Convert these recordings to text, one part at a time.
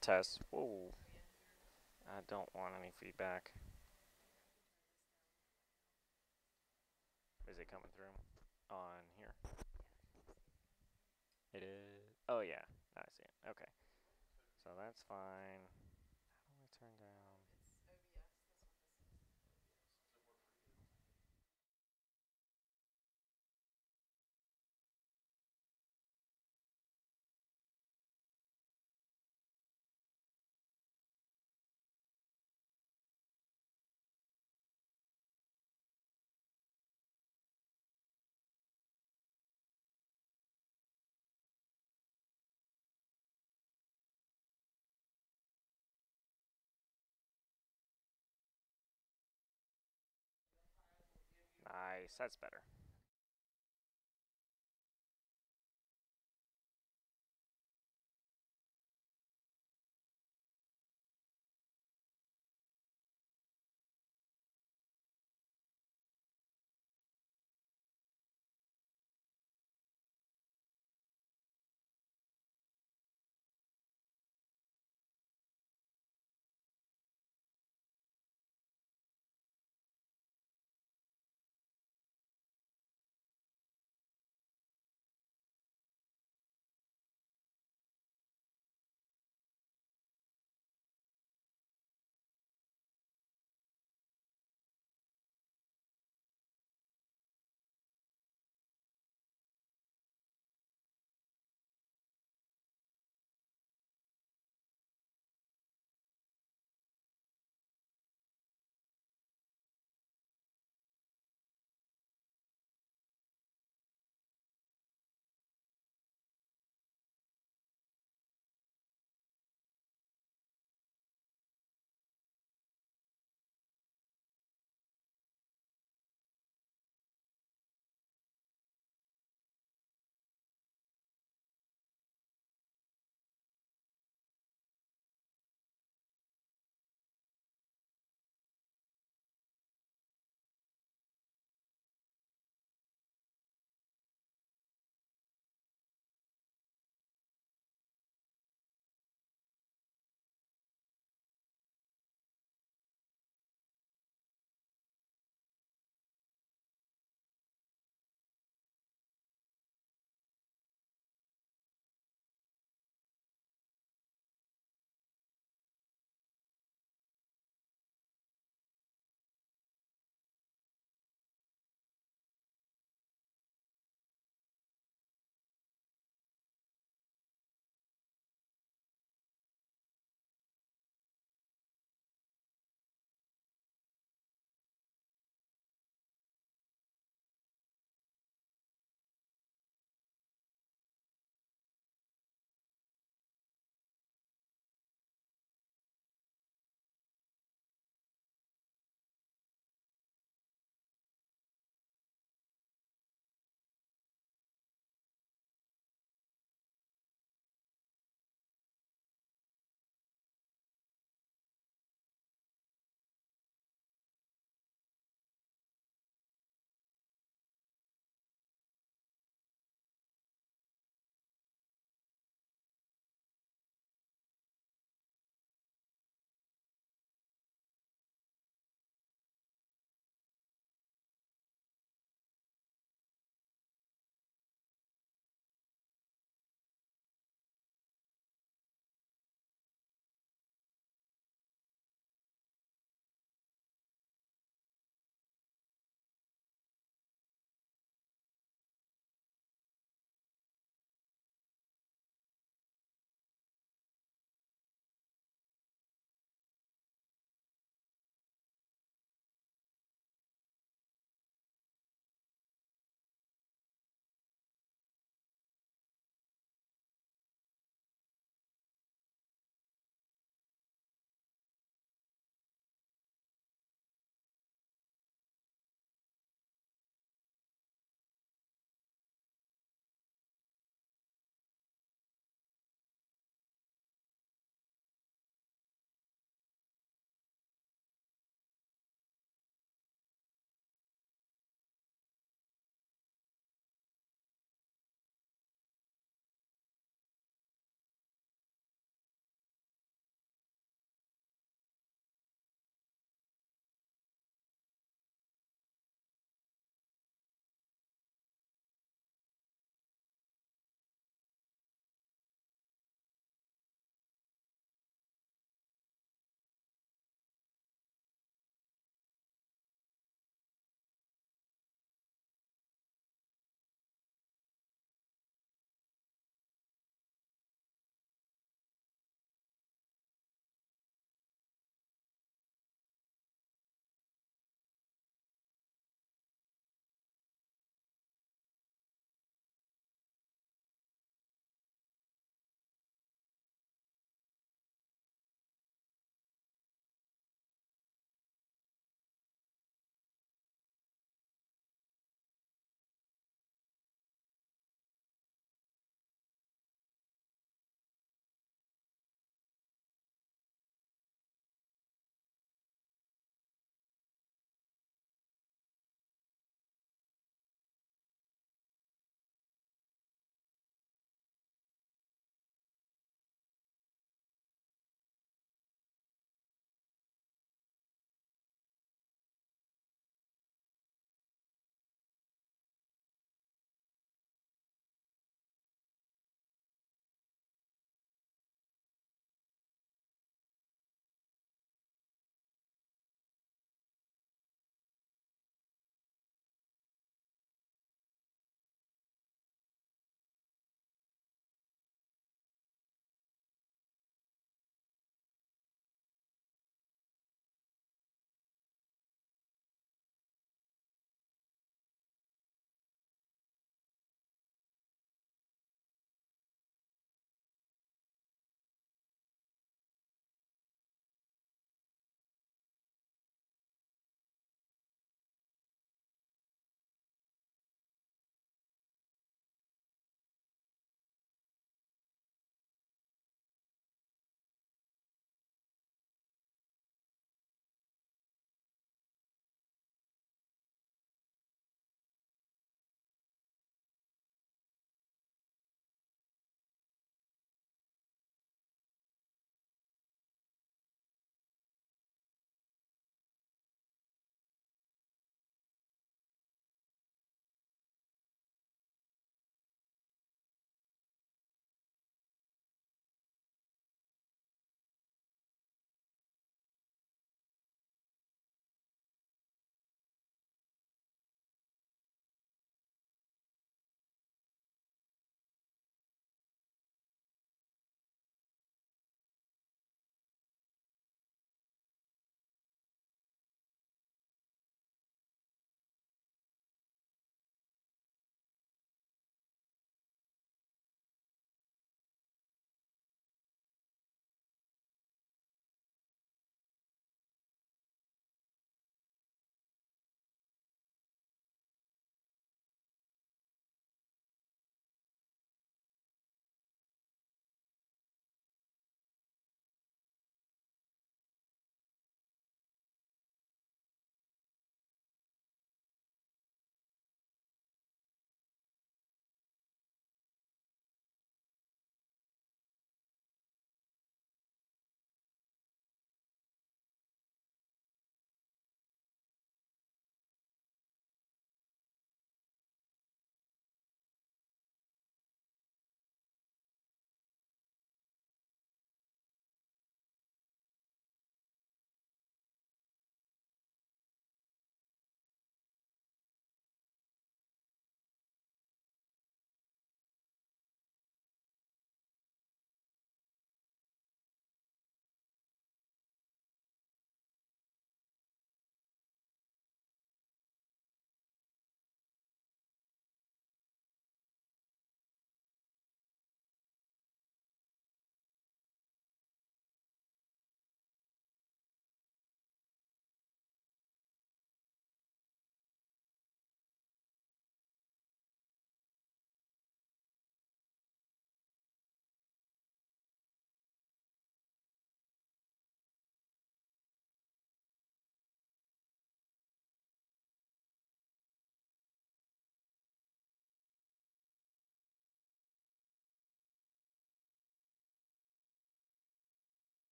Test. Whoa. I don't want any feedback. Is it coming through on here? It is. Oh yeah, I see it. Okay, so that's fine. How do we turn down? Nice, that's better.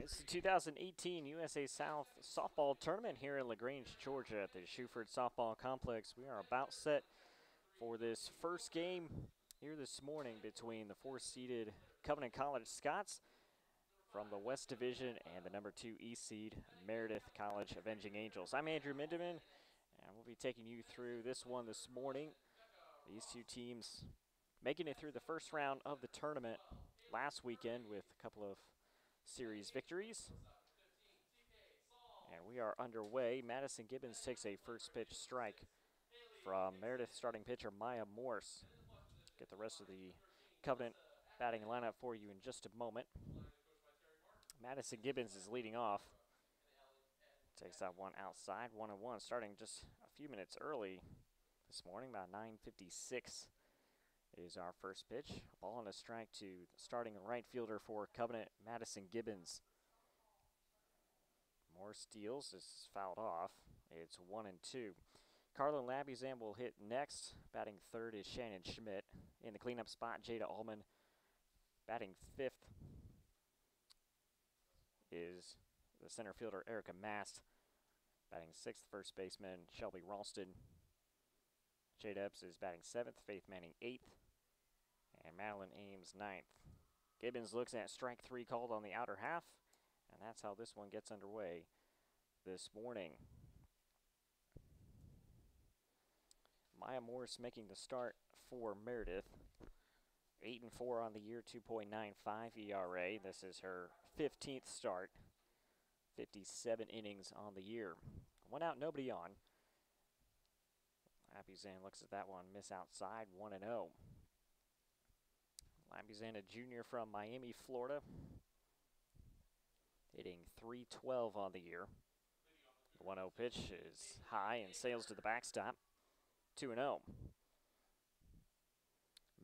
It's the 2018 USA South Softball Tournament here in LaGrange, Georgia at the Shuford Softball Complex. We are about set for this first game here this morning between the 4th-seeded Covenant College Scots from the West Division and the number 2 East seed Meredith College Avenging Angels. I'm Andrew Mindeman, and we'll be taking you through this one this morning. These two teams making it through the first round of the tournament last weekend with a couple of series victories. And we are underway. Madison Gibbons takes a first pitch strike from Meredith starting pitcher Maya Morse. Get the rest of the Covenant batting lineup for you in just a moment. Madison Gibbons is leading off. Takes that one outside, 1-1, starting just a few minutes early this morning, about 9:56 is our first pitch. Ball and a strike to starting right fielder for Covenant, Madison Gibbons. More steals. This is fouled off. It's 1-2. Carlin Labuzan will hit next. Batting third is Shannon Schmidt. In the cleanup spot, Jada Allman. Batting fifth is the center fielder Erica Mast. Batting sixth, first baseman Shelby Ralston. Jade Epps is batting seventh, Faith Manning eighth, and Madeline Ames ninth. Gibbons looks at strike three called on the outer half, and that's how this one gets underway this morning. Maya Morse making the start for Meredith. 8-4 on the year, 2.95 ERA. This is her 15th start. 57 innings on the year. One out, nobody on. Labuzan looks at that one, miss outside, 1-0. Labuzan, a junior from Miami, Florida. Hitting .312 on the year. The 1-0 pitch is high and sails to the backstop. 2-0.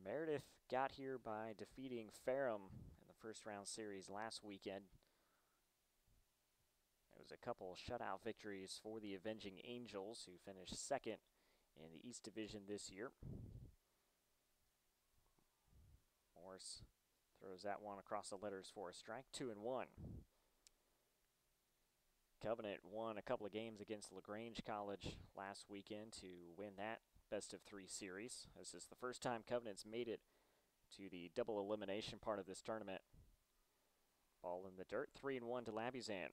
Meredith got here by defeating Ferrum in the first round series last weekend. It was a couple shutout victories for the Avenging Angels, who finished second in the East Division this year. Morse throws that one across the letters for a strike, 2-1. Covenant won a couple of games against LaGrange College last weekend to win that best-of-3 series. This is the first time Covenant's made it to the double elimination part of this tournament. Ball in the dirt, 3-1 to Labuzan.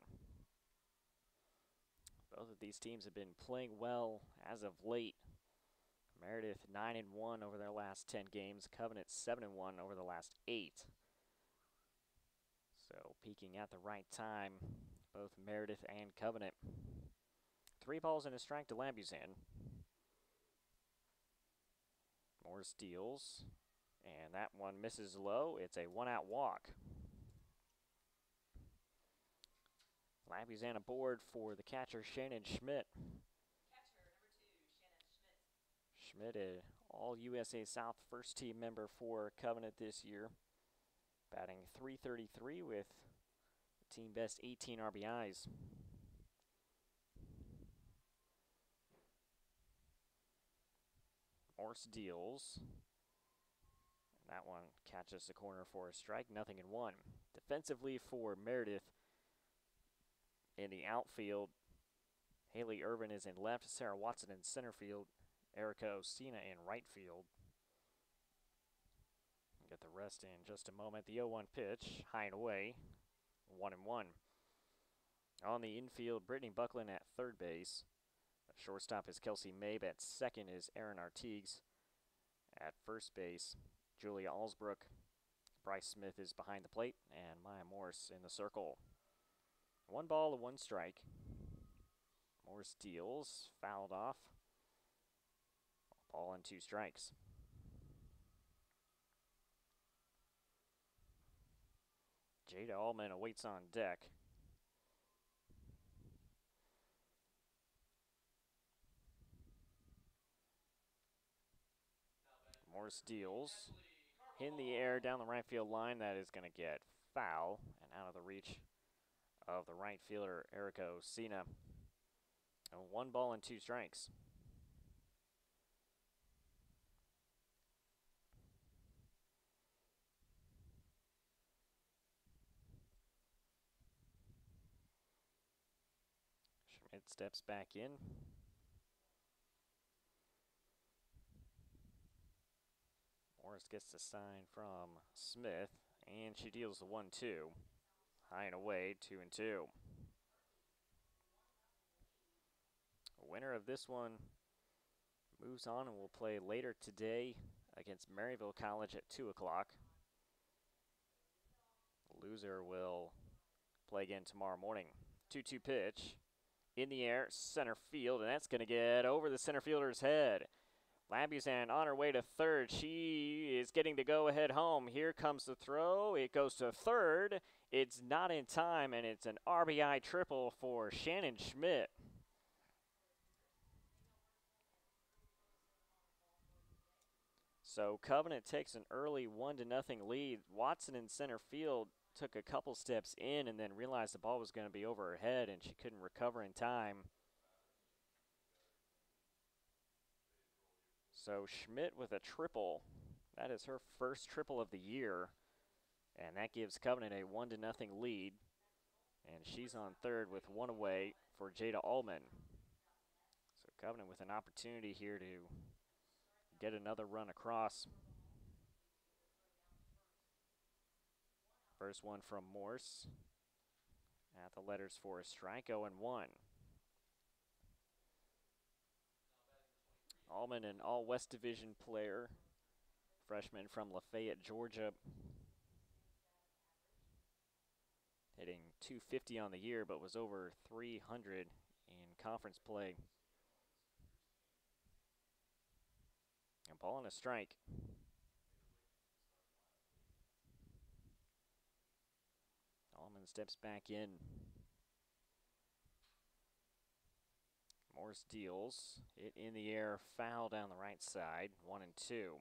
Both of these teams have been playing well as of late. Meredith 9-1 over their last 10 games. Covenant 7-1 over the last 8. So peaking at the right time, both Meredith and Covenant. 3 balls and a strike to Labuzan. More steals, and that one misses low. It's a 1-out walk. Labuzan aboard for the catcher, Shannon Schmidt. Schmidt, an All-USA South first-team member for Covenant this year. Batting .333 with team best 18 RBIs. Morse deals. That one catches the corner for a strike, 0-1. Defensively for Meredith, in the outfield, Haley Irvin is in left, Sarah Watson in center field, Erica Osina in right field. Get the rest in just a moment. The 0-1 pitch, high and away, 1-1. On the infield, Brittany Buckland at third base. Shortstop is Kelsey Mabe. At second is Aaron Artigues. At first base, Julia Allsbrook. Bryce Smith is behind the plate, and Maya Morse in the circle. 1 ball, 1 strike. Morse deals, fouled off. Ball and 2 strikes. Jada Allman awaits on deck. Morse deals. In the air down the right field line. That is going to get foul and out of the reach of the right fielder, Erica Osina. And 1 ball and 2 strikes. Schmidt steps back in. Morris gets the sign from Smith, and she deals the 1-2. High and away, 2-2. Winner of this one moves on and will play later today against Maryville College at 2 o'clock. Loser will play again tomorrow morning. 2-2 pitch. In the air, center field, and that's going to get over the center fielder's head. Labuzan on her way to third. She is getting the go-ahead home. Here comes the throw. It goes to third. It's not in time, and it's an RBI triple for Shannon Schmidt. So Covenant takes an early 1-0 lead. Watson in center field took a couple steps in and then realized the ball was going to be over her head, and she couldn't recover in time. So Schmidt with a triple. That is her first triple of the year, and that gives Covenant a 1-0 lead. And she's on third with one away for Jada Allman. So Covenant with an opportunity here to get another run across. First one from Morse. At the letters for a strike, 0-1. Allman, an all-West Division player, freshman from Lafayette, Georgia. Hitting .250 on the year, but was over .300 in conference play. A ball and a strike. Allman steps back in. Morse deals it in the air, foul down the right side, 1-2.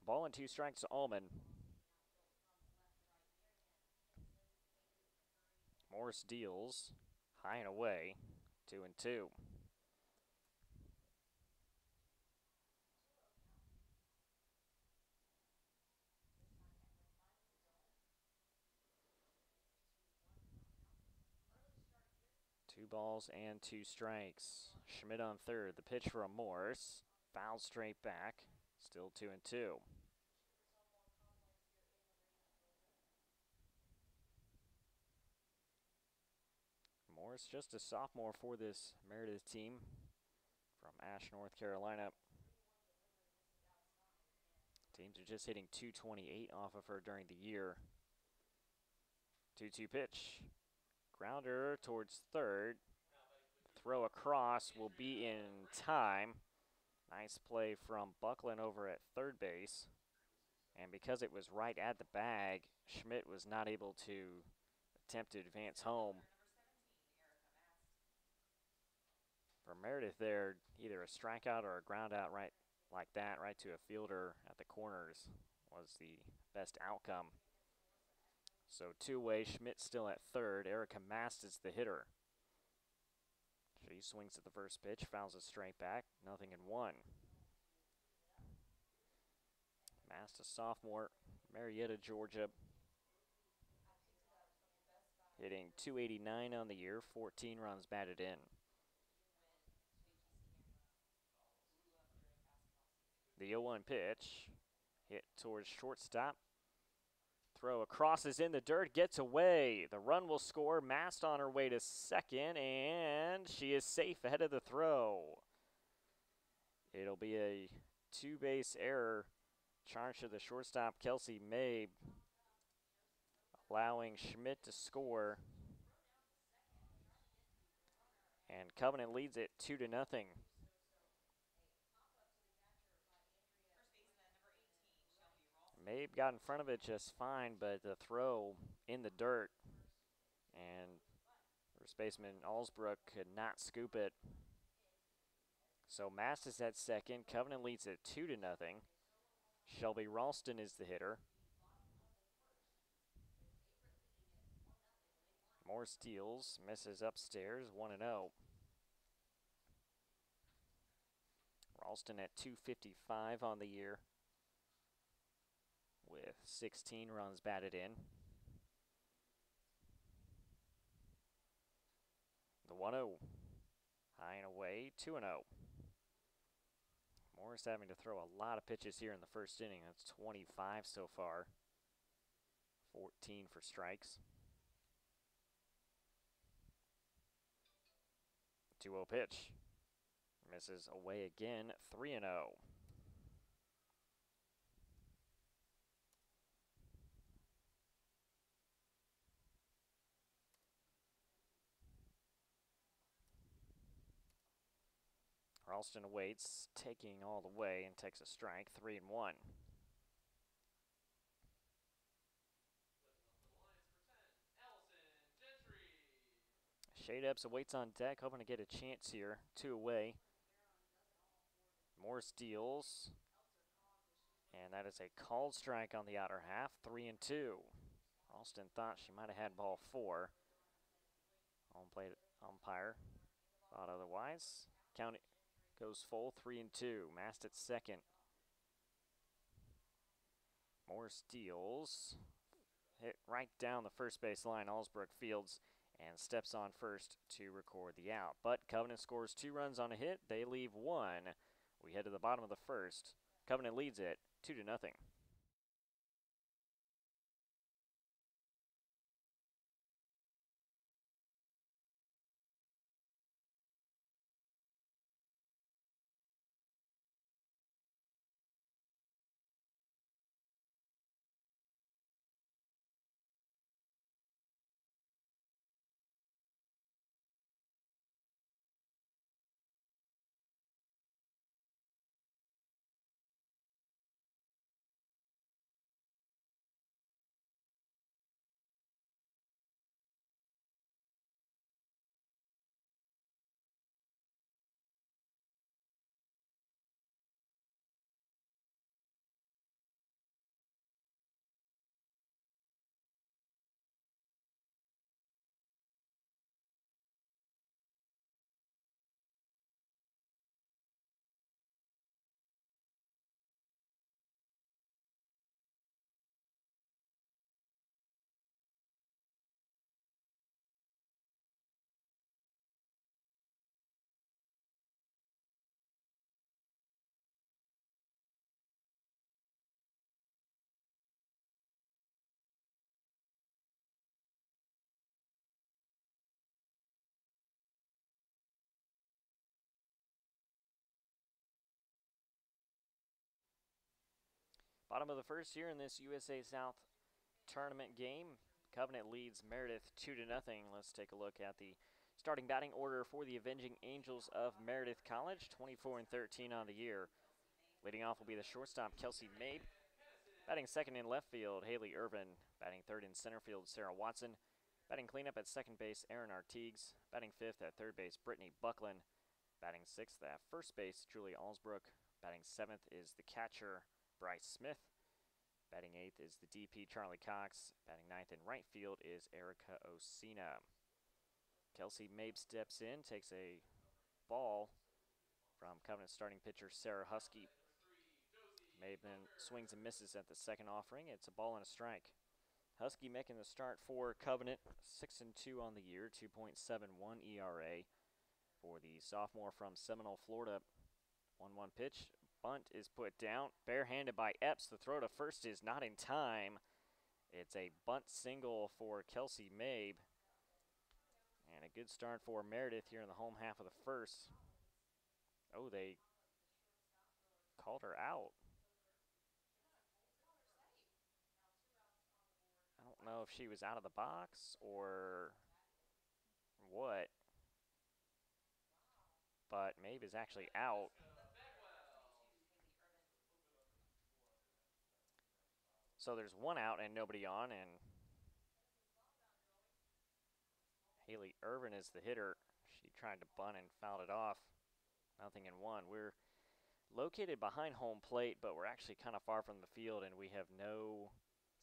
Ball and 2 strikes to Allman. Morse deals high and away, 2-2. Two balls and 2 strikes. Schmidt on third. The pitch from Morse. Foul straight back. Still 2-2. Morse, just a sophomore for this Meredith team from Ash, North Carolina. Teams are just hitting .228 off of her during the year. 2-2 pitch. Grounder towards third. Throw across will be in time. Nice play from Buckland over at third base. And because it was right at the bag, Schmidt was not able to attempt to advance home. For Meredith there, either a strikeout or a ground out right like that, right to a fielder at the corners was the best outcome. So two-way, Schmidt still at third. Erica Mast is the hitter. She swings at the first pitch, fouls it straight back, 0-1. Mast, a sophomore, Marietta, Georgia. Hitting .289 on the year, 14 runs batted in. The 0-1 pitch, hit towards shortstop. Throw across is in the dirt, gets away. The run will score. Mast on her way to second, and she is safe ahead of the throw. It'll be a two-base error charged to the shortstop, Kelsey May, allowing Schmidt to score. And Covenant leads it 2-0. Mabe got in front of it just fine, but the throw in the dirt, and first baseman Allsbrook could not scoop it. So Mast is at second. Covenant leads it 2-0. Shelby Ralston is the hitter. More steals, misses upstairs, 1-0. Ralston at 255 on the year with 16 runs batted in. The 1-0. High and away, 2-0. Morris having to throw a lot of pitches here in the first inning. That's 25 so far. 14 for strikes. 2-0 pitch. Misses away again, 3-0. Ralston waits, taking all the way, and takes a strike, 3-1. Shade Epps awaits on deck, hoping to get a chance here. 2 away. Morris deals. And that is a called strike on the outer half, 3-2. Ralston thought she might have had ball 4. Home plate umpire thought otherwise. Count goes full, 3-2. Mast at second. Morris deals. Hit right down the first base line. Alsbrook fields and steps on first to record the out. But Covenant scores 2 runs on a hit. They leave 1. We head to the bottom of the first. Covenant leads it 2-0. Bottom of the first here in this USA South tournament game. Covenant leads Meredith 2-0. Let's take a look at the starting batting order for the Avenging Angels of Meredith College. 24-13 on the year. Leading off will be the shortstop, Kelsey Mabe. Batting second in left field, Haley Irvin. Batting third in center field, Sarah Watson. Batting cleanup at second base, Erin Artigues. Batting fifth at third base, Brittany Buckland. Batting sixth at first base, Julie Alsbrook. Batting seventh is the catcher, Bryce Smith. Batting eighth is the DP, Charlie Cox. Batting ninth in right field is Erica Osina. Kelsey Mabe steps in, takes a ball from Covenant starting pitcher Sarah Husky. Mabe then swings and misses at the second offering. It's a ball and a strike. Husky making the start for Covenant, 6-2 on the year, 2.71 ERA for the sophomore from Seminole, Florida. 1-1 pitch. Bunt is put down, barehanded by Epps. The throw to first is not in time. It's a bunt single for Kelsey Mabe. And a good start for Meredith here in the home half of the first. Oh, they called her out. I don't know if she was out of the box or what. But Mabe is actually out. So there's 1 out and nobody on, and Haley Irvin is the hitter. She tried to bunt and fouled it off. 0-1. We're located behind home plate, but we're actually kind of far from the field, and we have no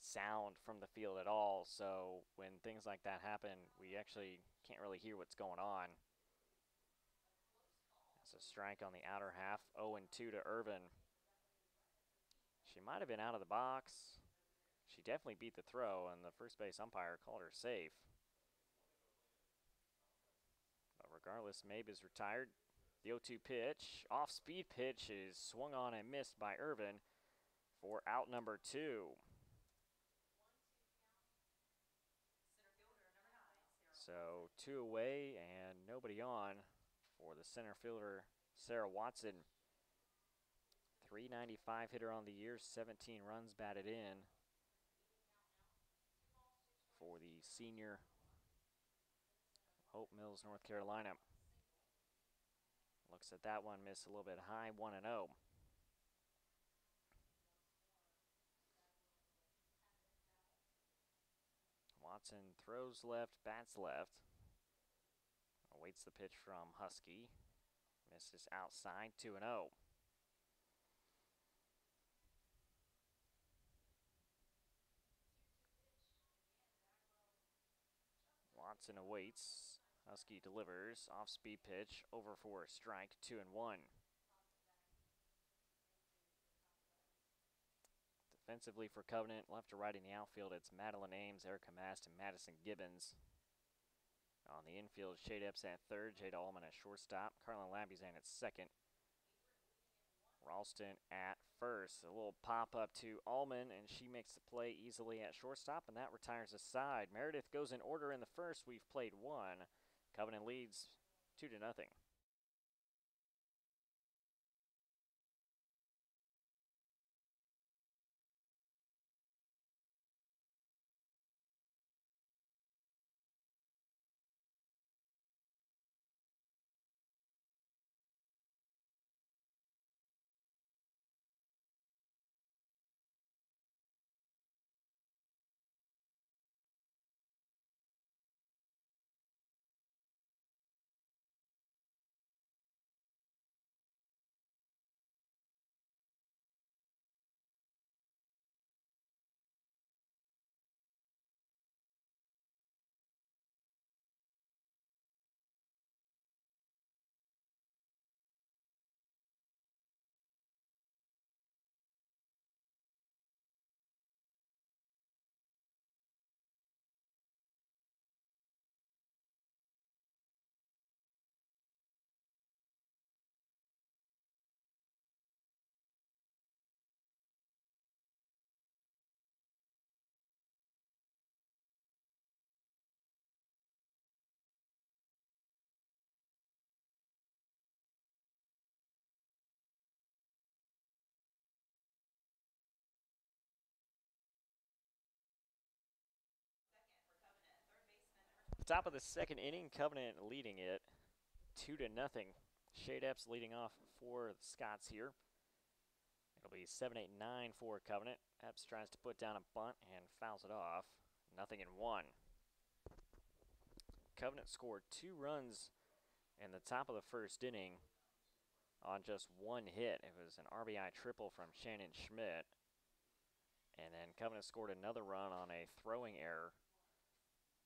sound from the field at all. So when things like that happen, we actually can't really hear what's going on. It's a strike on the outer half, 0-2 to Irvin. She might have been out of the box. She definitely beat the throw, and the first base umpire called her safe. But regardless, Mabe is retired. The 0-2 pitch, off-speed pitch, is swung on and missed by Irvin for out number 2. So 2 away and nobody on for the center fielder, Sarah Watson. .395 hitter on the year, 17 runs batted in for the senior Hope Mills, North Carolina. Looks at that one, missed a little bit high, 1-0. Watson throws left, bats left. Awaits the pitch from Husky. Misses outside, 2-0. Watson awaits. Husky delivers. Off-speed pitch, over for a strike, 2-1. Defensively for Covenant, left to right in the outfield, it's Madeline Ames, Erica Mast, and Madison Gibbons. On the infield, Shade Epps at third, Jada Allman at shortstop, Carlin Labuzan at second, Ralston at first. A little pop-up to Allman, and she makes the play easily at shortstop, and that retires a side. Meredith goes in order in the first. We've played one. Covenant leads 2-0. Top of the second inning, Covenant leading it 2-0. Shade Epps leading off for the Scots here. It'll be 7-8-9 for Covenant. Epps tries to put down a bunt and fouls it off. 0-1. Covenant scored 2 runs in the top of the first inning on just 1 hit. It was an RBI triple from Shannon Schmidt. And then Covenant scored another run on a throwing error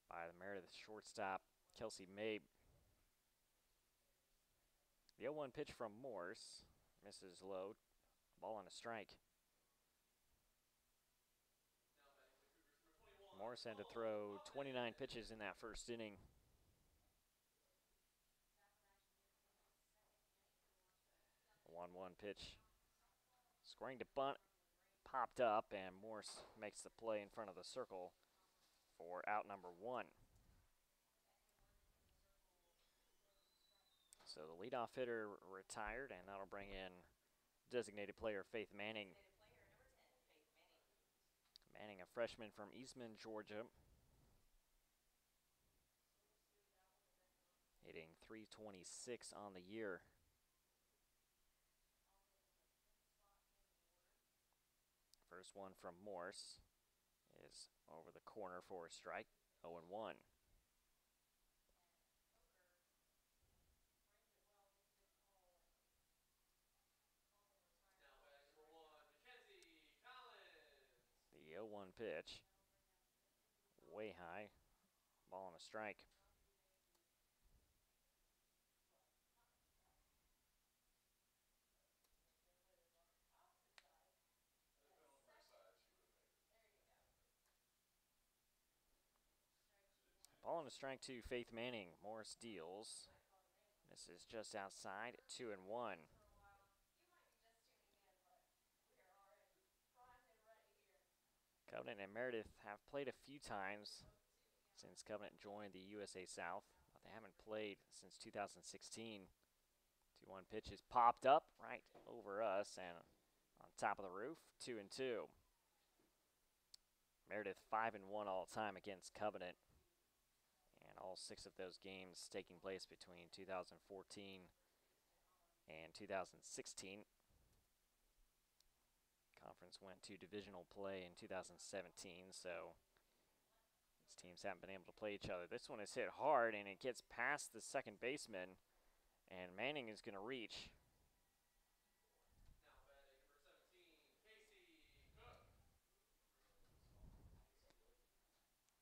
by the Meredith shortstop, Kelsey Mabe. The 0-1 pitch from Morse misses low. Ball on a strike. Morse had to throw 29 pitches in that first inning. 1-1 pitch. Scoring to bunt, popped up, and Morse makes the play in front of the circle for out number 1. So the leadoff hitter retired, and that'll bring in designated player Faith Manning. Manning, a freshman from Eastman, Georgia. Hitting .326 on the year. First one from Morse is over the corner for a strike, 0-1. The 0-1 pitch, way high, ball on a strike. Ball and a strike to Faith Manning. Morris deals. This is just outside, 2-1. Covenant and Meredith have played a few times since Covenant joined the USA South, but they haven't played since 2016. 2-1 pitch is popped up right over us and on top of the roof, 2-2. Meredith 5-1 all time against Covenant, and all 6 of those games taking place between 2014 and 2016. Conference went to divisional play in 2017, so these teams haven't been able to play each other. This one is hit hard, and it gets past the second baseman, and Manning is going to reach.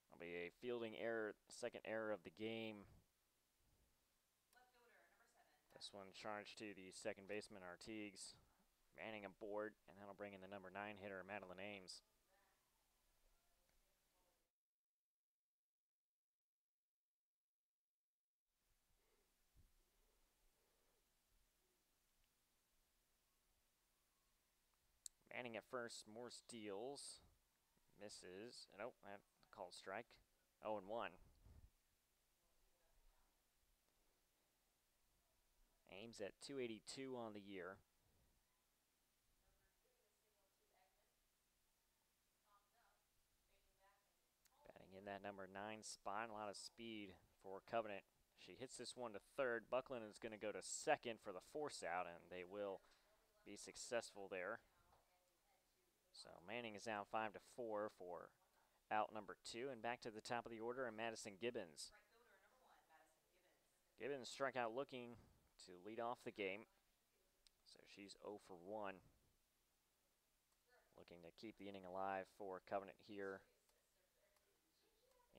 It'll be a fielding error, second error of the game. This one charged to the second baseman, Artigues. Manning aboard, and that'll bring in the number 9 hitter, Madeline Ames. Manning at first, Morse deals, misses, and oh, that called strike, 0-1. Ames at 282 on the year. Batting in that number 9 spot, a lot of speed for Covenant. She hits this one to third. Buckland is going to go to second for the force out, and they will be successful there. So Manning is out 5-4 for out number 2, and back to the top of the order, and Madison Gibbons. Gibbons struck out looking to lead off the game. So she's 0 for 1. Looking to keep the inning alive for Covenant here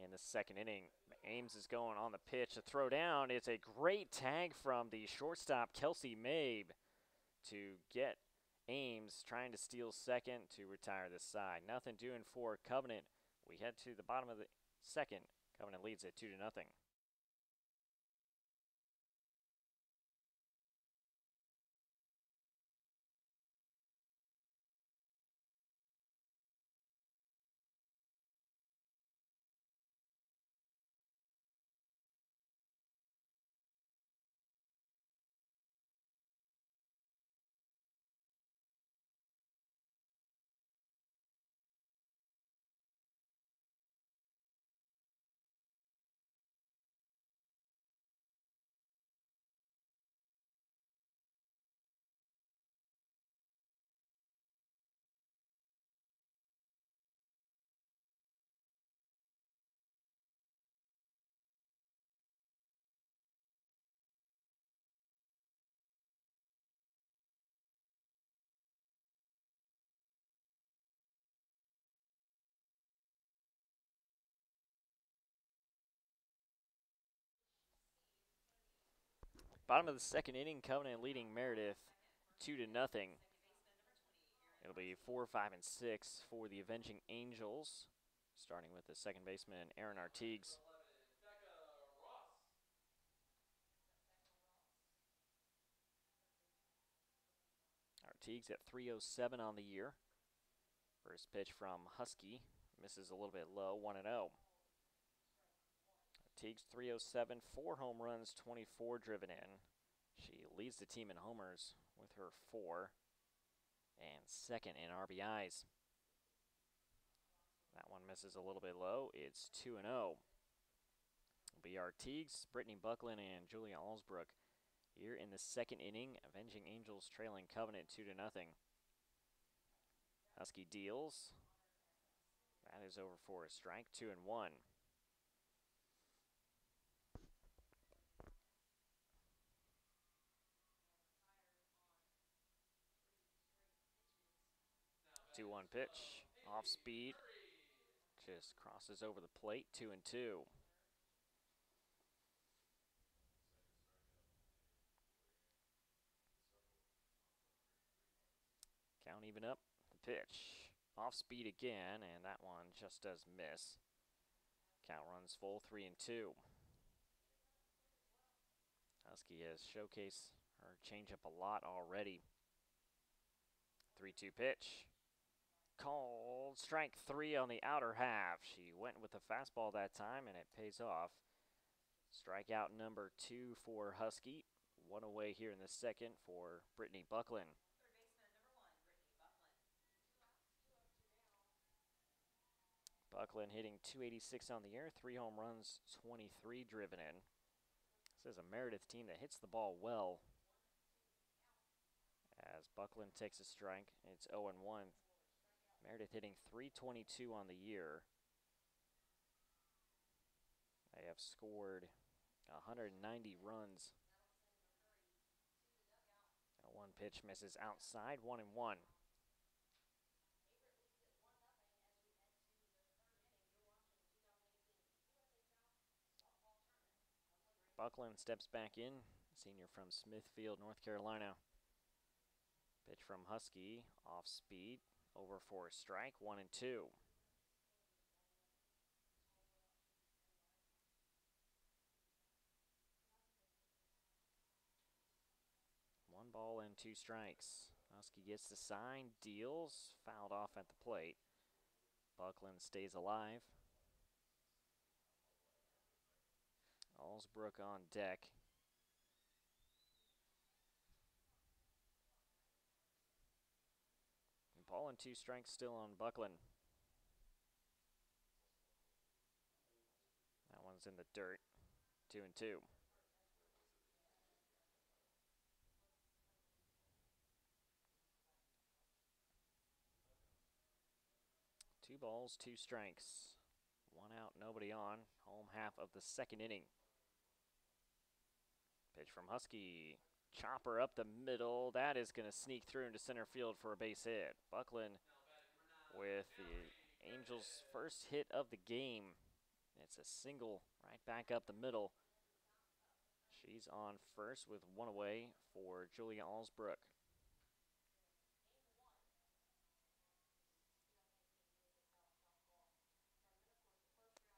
in the second inning. Ames is going on the pitch. A throw down. It's a great tag from the shortstop, Kelsey Mabe, to get Ames trying to steal second to retire this side. Nothing doing for Covenant. We head to the bottom of the second. Covenant leads it 2-0. Bottom of the second inning, Covenant leading Meredith 2-0. It'll be 4, 5, and 6 for the Avenging Angels, starting with the second baseman, Aaron Artigues. Artigues at 307 on the year. First pitch from Husky, misses a little bit low, 1-0. Artigues 307, 4 home runs, 24 driven in. She leads the team in homers with her 4, and second in RBIs. That one misses a little bit low. It's 2-0. It'll be Artigues, Brittany Buckland, and Julia Allsbrook here in the second inning. Avenging Angels trailing Covenant 2-0. Husky deals. That is over for a strike, 2-1. Two-one pitch, off speed, just crosses over the plate, 2-2. Count even up, the pitch, off speed again, and that one just does miss. Count runs full, 3-2. Husky has showcased her changeup a lot already. 3-2 pitch. Called strike 3 on the outer half. She went with the fastball that time, and it pays off. Strikeout number 2 for Husky. One away here in the second for Brittany Buckland. Buckland hitting .286 on the year, 3 home runs, 23 driven in. This is a Meredith team that hits the ball well. As Buckland takes a strike, it's 0-1. Meredith hitting .322 on the year. They have scored 190 runs. One pitch misses outside, 1-1. Buckland steps back in, senior from Smithfield, North Carolina. Pitch from Husky, off speed, over for a strike, 1-2. One ball and 2 strikes. Husky gets the sign, deals, fouled off at the plate. Buckland stays alive. Allsbrook on deck. And ball and 2 strikes still on Buckland. That one's in the dirt. 2-2. Two balls, 2 strikes. 1 out, nobody on. Home half of the second inning. Pitch from Husky. Chopper up the middle. That is going to sneak through into center field for a base hit. Buckland with the Angels' first hit of the game. It's a single right back up the middle. She's on first with 1 away for Julia Allsbrook.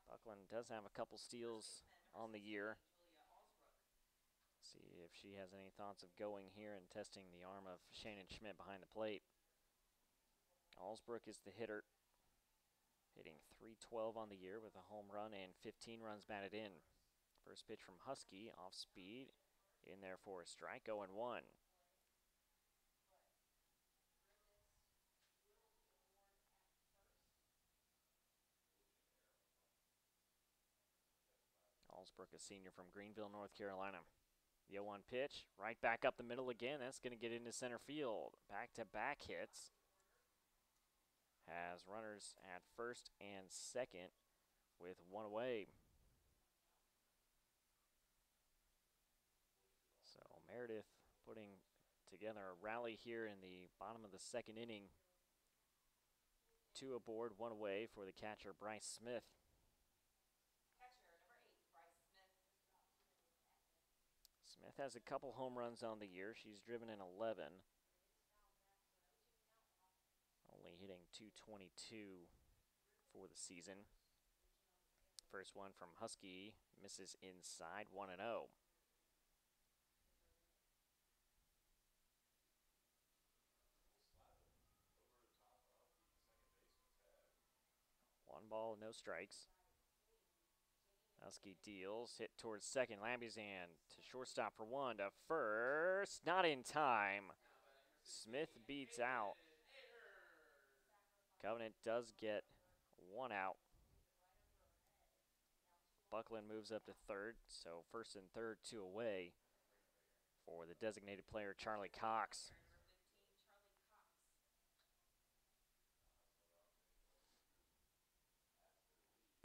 Buckland does have a couple steals on the year. See if she has any thoughts of going here and testing the arm of Shannon Schmidt behind the plate. Allsbrook is the hitter, hitting .312 on the year with a home run and 15 runs batted in. First pitch from Husky, off speed, in there for a strike, 0-1. Allsbrook, a senior from Greenville, North Carolina. The 0-1 pitch, right back up the middle again. That's going to get into center field. Back-to-back hits. Has runners at first and second with 1 away. So Meredith putting together a rally here in the bottom of the second inning. 2 aboard, 1 away for the catcher, Bryce Smith. Smith has a couple home runs on the year. She's driven in 11. Only hitting .222 for the season. First one from Husky, misses inside, 1-0. One ball, no strikes. Husky deals, hit towards second. Lambuzan to shortstop for 1, to first, not in time. Smith beats out. Covenant does get 1 out. Buckland moves up to third, so first and third, 2 away for the designated player, Charlie Cox.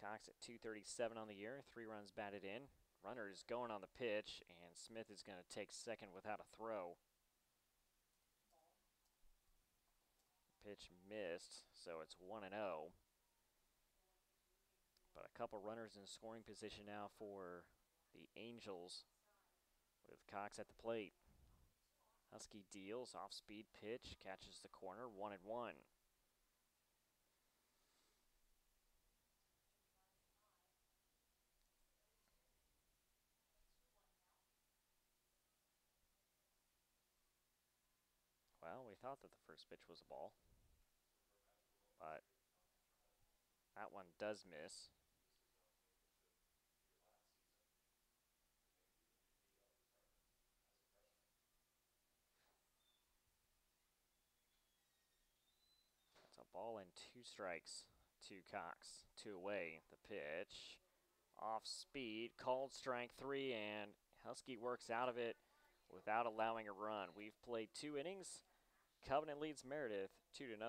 Cox at .237 on the year, 3 runs batted in. Runners going on the pitch, and Smith is going to take second without a throw. Pitch missed, so it's 1-0. But a couple runners in scoring position now for the Angels with Cox at the plate. Husky deals, off-speed pitch, catches the corner, 1-1. thought that the first pitch was a ball, but that one does miss. It's a ball and 2 strikes to Cox. 2 away. The pitch. Off speed. Called strike 3, and Husky works out of it without allowing a run. We've played 2 innings. Covenant leads Meredith 2-0.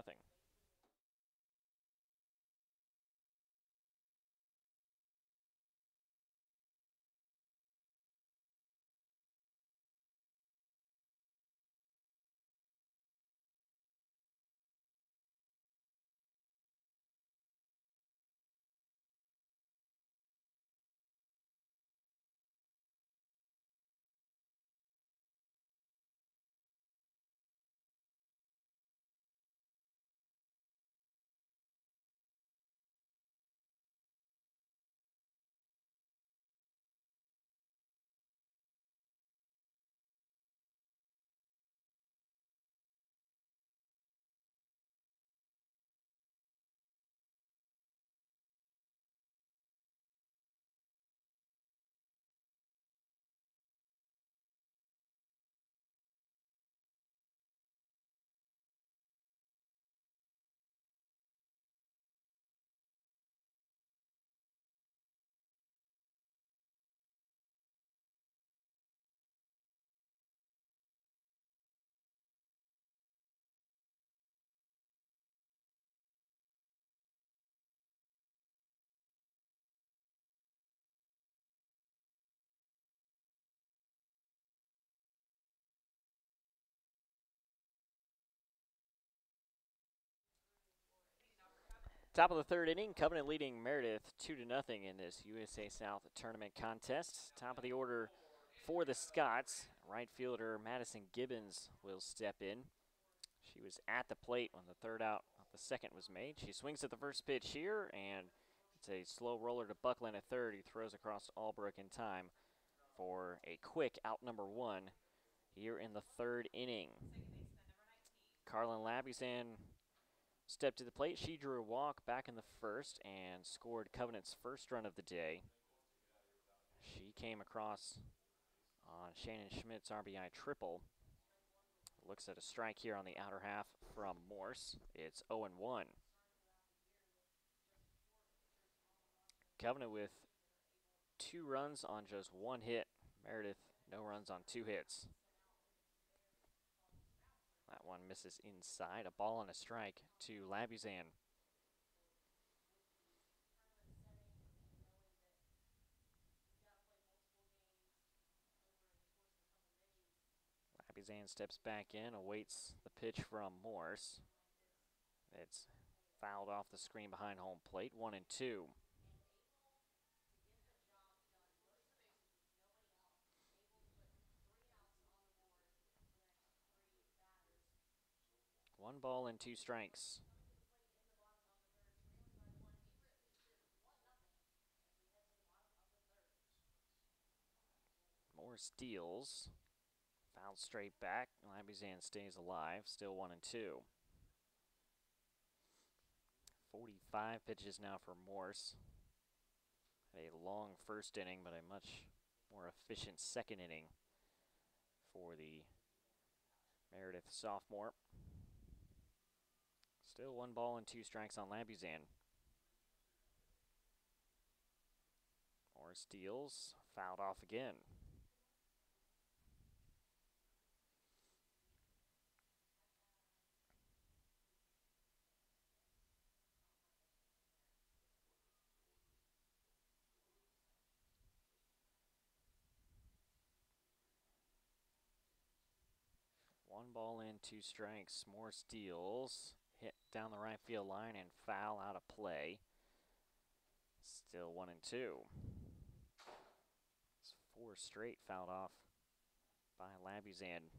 Top of the 3rd inning, Covenant leading Meredith 2-0 in this USA South tournament contest. Top of the order for the Scots, right fielder Madison Gibbons will step in. She was at the plate when the 3rd out of the 2nd was made. She swings at the first pitch here, and it's a slow roller to Buckland at 3rd. He throws across Albrook in time for a quick out number 1 here in the 3rd inning. Carlin Labuschagne stepped to the plate. She drew a walk back in the 1st and scored Covenant's first run of the day. She came across on Shannon Schmidt's RBI triple. Looks at a strike here on the outer half from Morse. It's 0-1. Covenant with 2 runs on just 1 hit. Meredith, no runs on 2 hits. That one misses inside. A ball and a strike to Labuschagne. Labuschagne steps back in, awaits the pitch from Morse. It's fouled off the screen behind home plate. 1-2. One ball and 2 strikes. Morse steals. Fouled straight back. Labuschagne stays alive. Still 1-2. 45 pitches now for Morse. A long 1st inning, but a much more efficient 2nd inning for the Meredith sophomore. Still 1 ball and 2 strikes on Labuschagne. Morse steals. Fouled off again. One ball and 2 strikes. Morse steals. Hit down the right field line and foul out of play. Still 1-2. It's 4 straight fouled off by Labuschagne.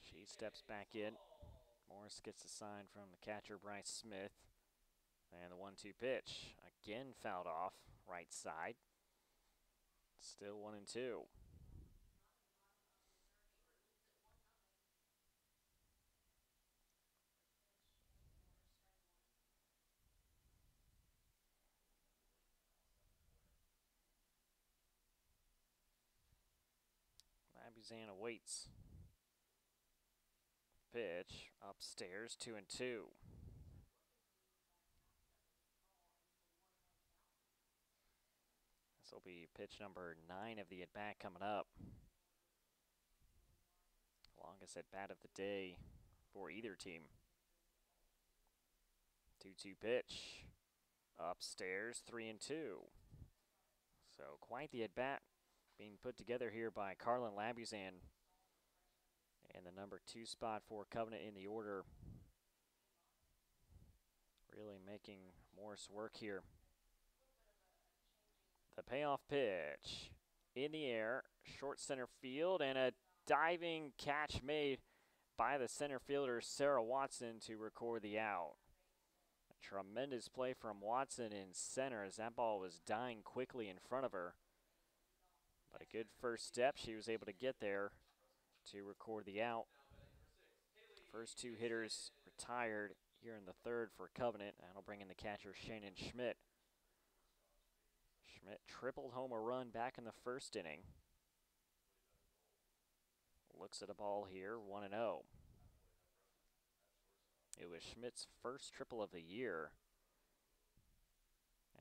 She steps back in. Morse gets a sign from the catcher, Bryce Smith. And the 1-2 pitch. Again fouled off right side. Still 1-2. Labuzan awaits. Pitch upstairs, 2-2. This will be pitch number 9 of the at-bat coming up. Longest at-bat of the day for either team. 2-2 pitch. Upstairs, 3-2. So quite the at-bat being put together here by Carlin Labuzan. And the number 2 spot for Covenant in the order. Really making Morris work here. The payoff pitch in the air, short center field, and a diving catch made by the center fielder Sarah Watson to record the out. A tremendous play from Watson in center as that ball was dying quickly in front of her. But a good first step, she was able to get there to record the out. First 2 hitters retired here in the third for Covenant. That'll bring in the catcher Shannon Schmidt. Schmidt tripled home a run back in the first inning. Looks at a ball here, 1-0. It was Schmidt's first triple of the year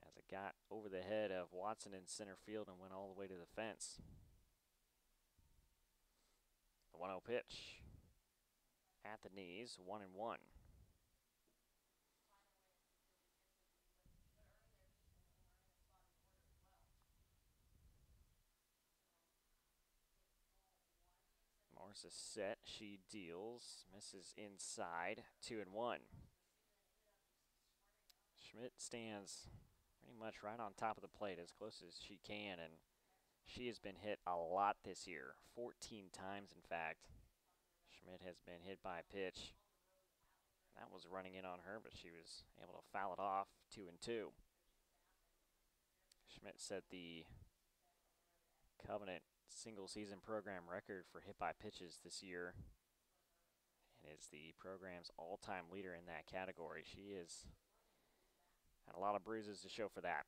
as it got over the head of Watson in center field and went all the way to the fence. The 1-0 pitch at the knees, 1-1. Morris is set. She deals. Misses inside. 2-1. Schmidt stands pretty much right on top of the plate as close as she can, and she has been hit a lot this year. 14 times, in fact. Schmidt has been hit by a pitch. That was running in on her, but she was able to foul it off. 2-2. Schmidt set the Covenant single season program record for hit by pitches this year, and is the program's all-time leader in that category. She has had a lot of bruises to show for that.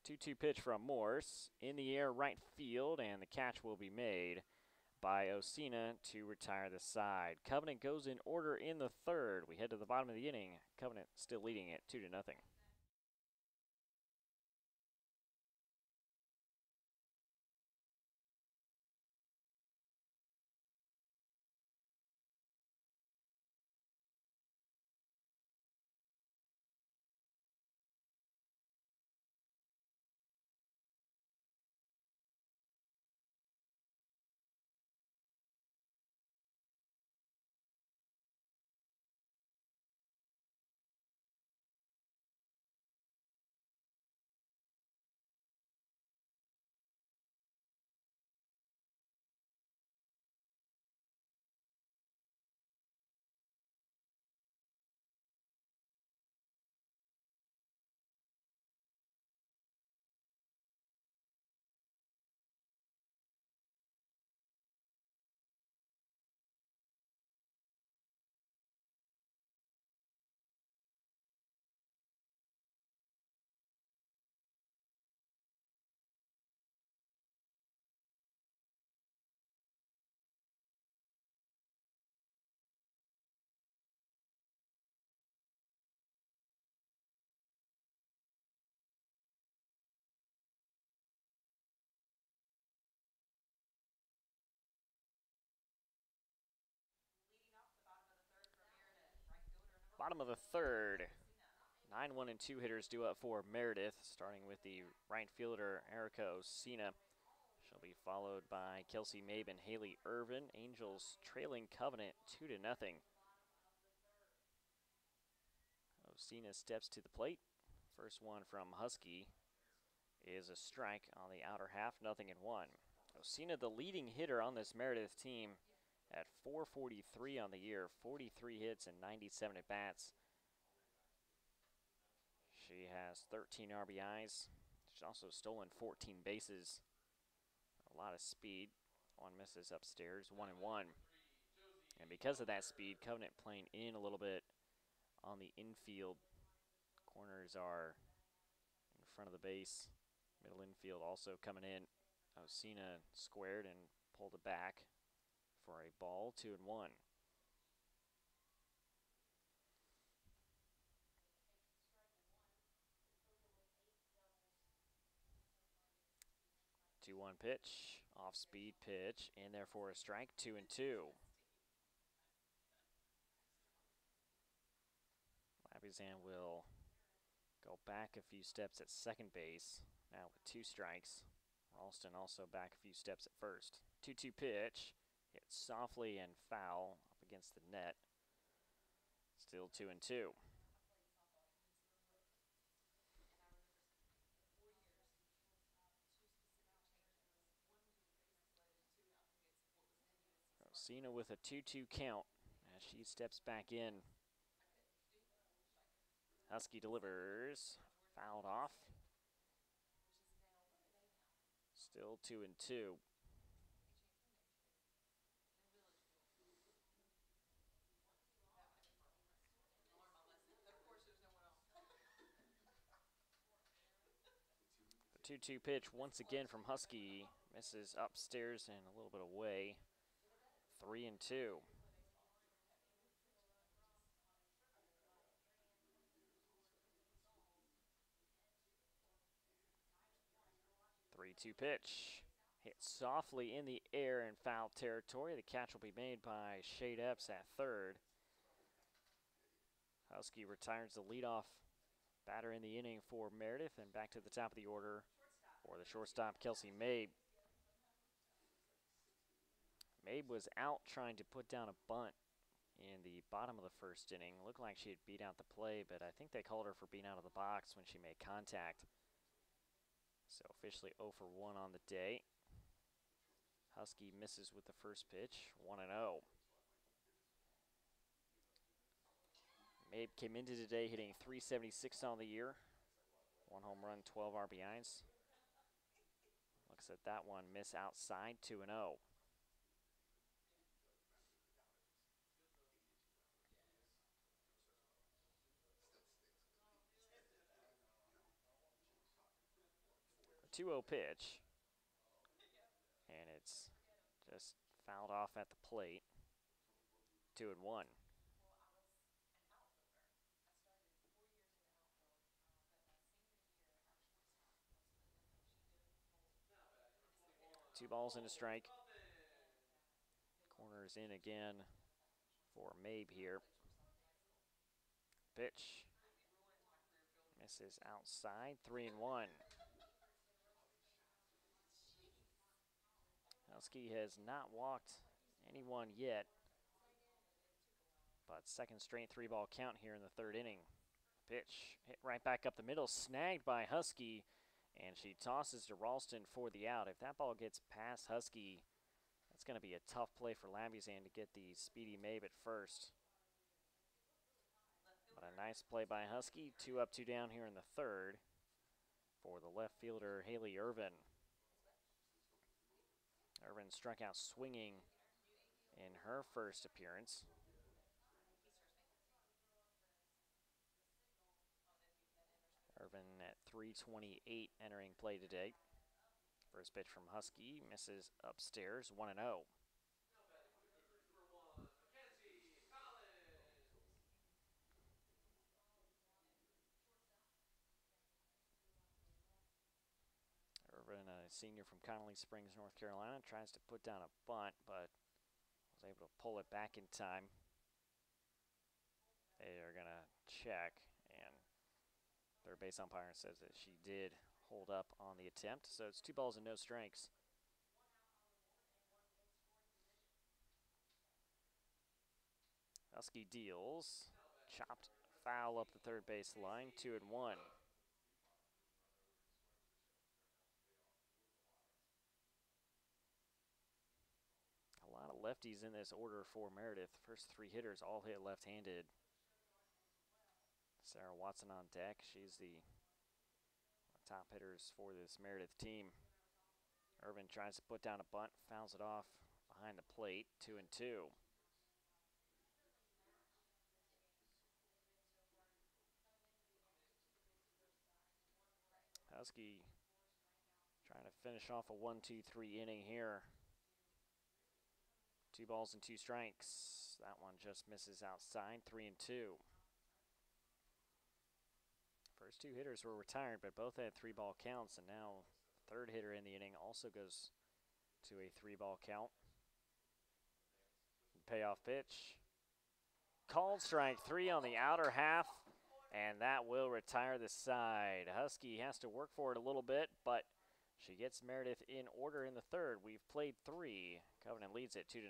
2-2 pitch from Morse in the air, right field, and the catch will be made by Osina to retire the side. Covenant goes in order in the third. We head to the bottom of the inning. Covenant still leading it 2-0. Bottom of the third. 9-1 and 2 hitters due up for Meredith, starting with the right fielder Erica Osina. She'll be followed by Kelsey Mabe and Haley Irvin. Angels trailing Covenant 2-0. Osina steps to the plate. First one from Husky is a strike on the outer half, 0-1. Osina, the leading hitter on this Meredith team, at .443 on the year, 43 hits and 97 at-bats. She has 13 RBIs. She's also stolen 14 bases. A lot of speed. One misses upstairs, 1-1. And because of that speed, Covenant playing in a little bit on the infield. Corners are in front of the base. Middle infield also coming in. Osina squared and pulled it back for a ball, 2-1. 2-1 pitch, off speed pitch, in there for a strike, 2-2. Labuzan will go back a few steps at second base, now with 2 strikes. Ralston also back a few steps at first. 2-2 pitch, hit softly and foul up against the net. Still 2-2. Osina with a 2-2 count as she steps back in. Husky delivers, fouled off. Still 2-2. The 2-2 pitch once again from Husky. Misses upstairs and a little bit away. 3-2. 3-2 pitch. Hit softly in the air in foul territory. The catch will be made by Shade Epps at third. Husky retires the leadoff batter in the inning for Meredith, and back to the top of the order for the shortstop, Kelsey Mabe. Mabe was out trying to put down a bunt in the bottom of the first inning. Looked like she had beat out the play, but I think they called her for being out of the box when she made contact. So officially 0 for 1 on the day. Husky misses with the first pitch, 1-0. Mabe came into today hitting .376 on the year. 1 home run, 12 RBIs. Looks at that one, miss outside, 2-0. A 2-0 pitch. And it's just fouled off at the plate. 2-1. Two balls and a strike. Corners in again for Mabe here. Pitch. Misses outside, 3-1. Husky has not walked anyone yet, but second straight 3-ball count here in the third inning. Pitch hit right back up the middle, snagged by Husky, and she tosses to Ralston for the out. If that ball gets past Husky, that's going to be a tough play for Labuzan to get the speedy Mabe at first. But a nice play by Husky. 2 up, 2 down here in the third for the left fielder, Haley Irvin. Irvin struck out swinging in her first appearance. Irvin at .328 entering play today. First pitch from Husky, misses upstairs, 1-0. Irvin, a senior from Connolly Springs, North Carolina, tries to put down a bunt, but was able to pull it back in time. They are going to check, and third base umpire says that she did hold up on the attempt, so it's 2 balls and no strikes. Husky deals, chopped foul up the third base line, 2-1. A lot of lefties in this order for Meredith. First 3 hitters all hit left-handed. Sarah Watson on deck. She's the top hitters for this Meredith team. Irvin tries to put down a bunt, fouls it off behind the plate, 2-2. Husky trying to finish off a 1-2-3 inning here. 2 balls and 2 strikes. That one just misses outside, 3-2. First 2 hitters were retired, but both had 3-ball counts, and now the 3rd hitter in the inning also goes to a 3-ball count. Payoff pitch. Called strike 3 on the outer half, and that will retire the side. Husky has to work for it a little bit, but she gets Meredith in order in the 3rd. We've played 3. Covenant leads it 2-0.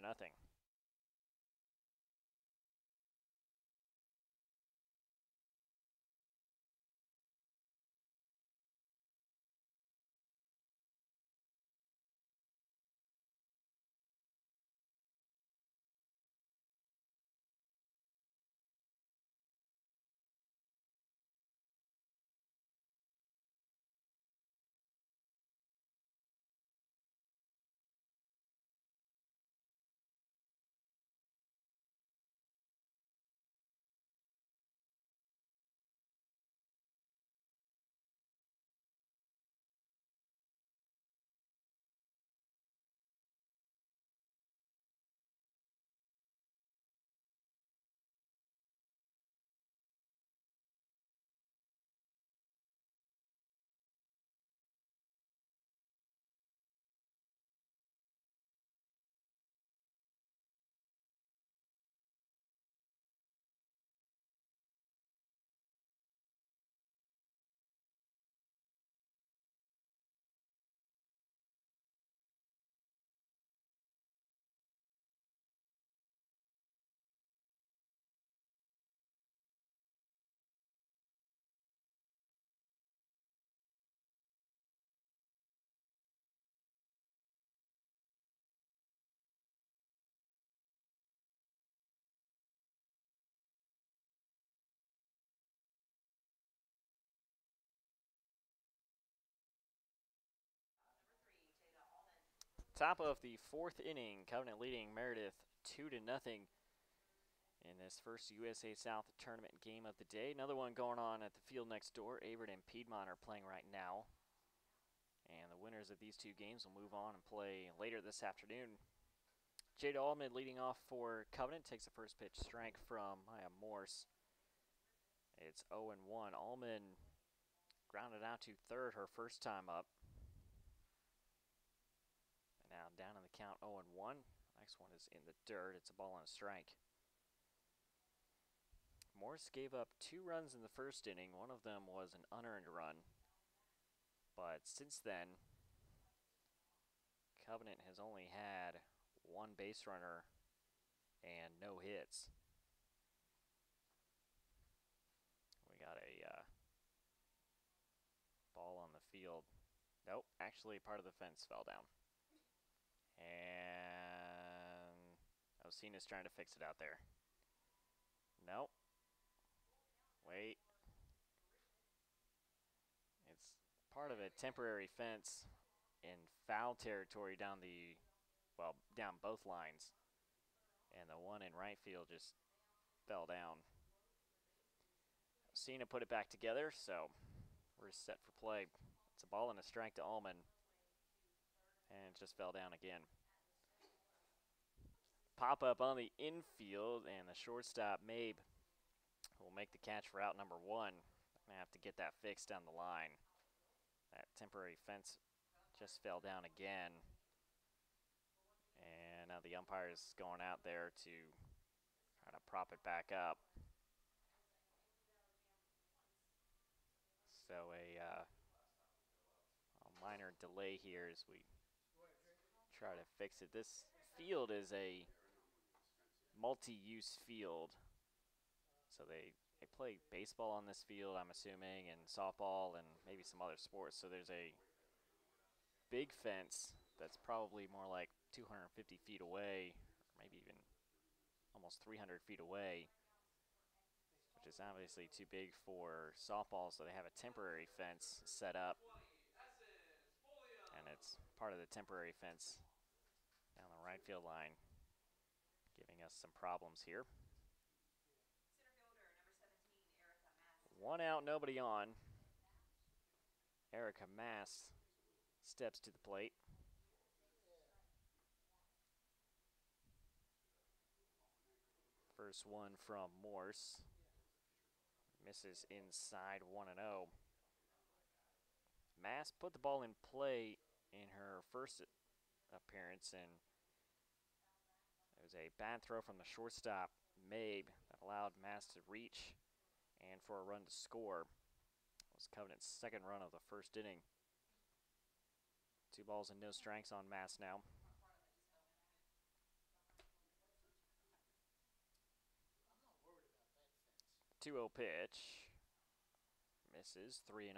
Top of the 4th inning, Covenant leading Meredith 2-0 in this first USA South tournament game of the day. Another one going on at the field next door. Averitt and Piedmont are playing right now. And the winners of these 2 games will move on and play later this afternoon. Jada Allman leading off for Covenant, takes the first pitch strike from Maya Morse. It's 0-1. Allman grounded out to 3rd her first time up. Now down in the count, 0-1. Next one is in the dirt. It's a ball and a strike. Morse gave up 2 runs in the first inning. One of them was an unearned run. But since then, Covenant has only had 1 base runner and no hits. We got a ball on the field. Nope, actually part of the fence fell down. And Osina's trying to fix it out there. Nope. Wait. It's part of a temporary fence in foul territory down both lines. And the one in right field just fell down. Osina put it back together, so we're set for play. It's a ball and a strike to Allman. And it just fell down again. Pop up on the infield, and the shortstop, Mabe, will make the catch for out number 1. Gonna have to get that fixed down the line. That temporary fence just fell down again. And now the umpire is going out there to try to prop it back up. So a minor delay here as we try to fix it. This field is a multi-use field. So they play baseball on this field, I'm assuming, and softball and maybe some other sports. So there's a big fence that's probably more like 250 feet away, or maybe even almost 300 feet away, which is obviously too big for softball, so they have a temporary fence set up. And it's part of the temporary fence down the right field line, giving us some problems here. One out, nobody on. Erica Mast steps to the plate. First one from Morse. Misses inside 1-0. Mast put the ball in play in her first appearance, and it was a bad throw from the shortstop, Mabe, that allowed Mast to reach and for a run to score. It was Covenant's second run of the first inning. 2 balls and no strikes on Mast now. 2-0 pitch. Misses 3-0.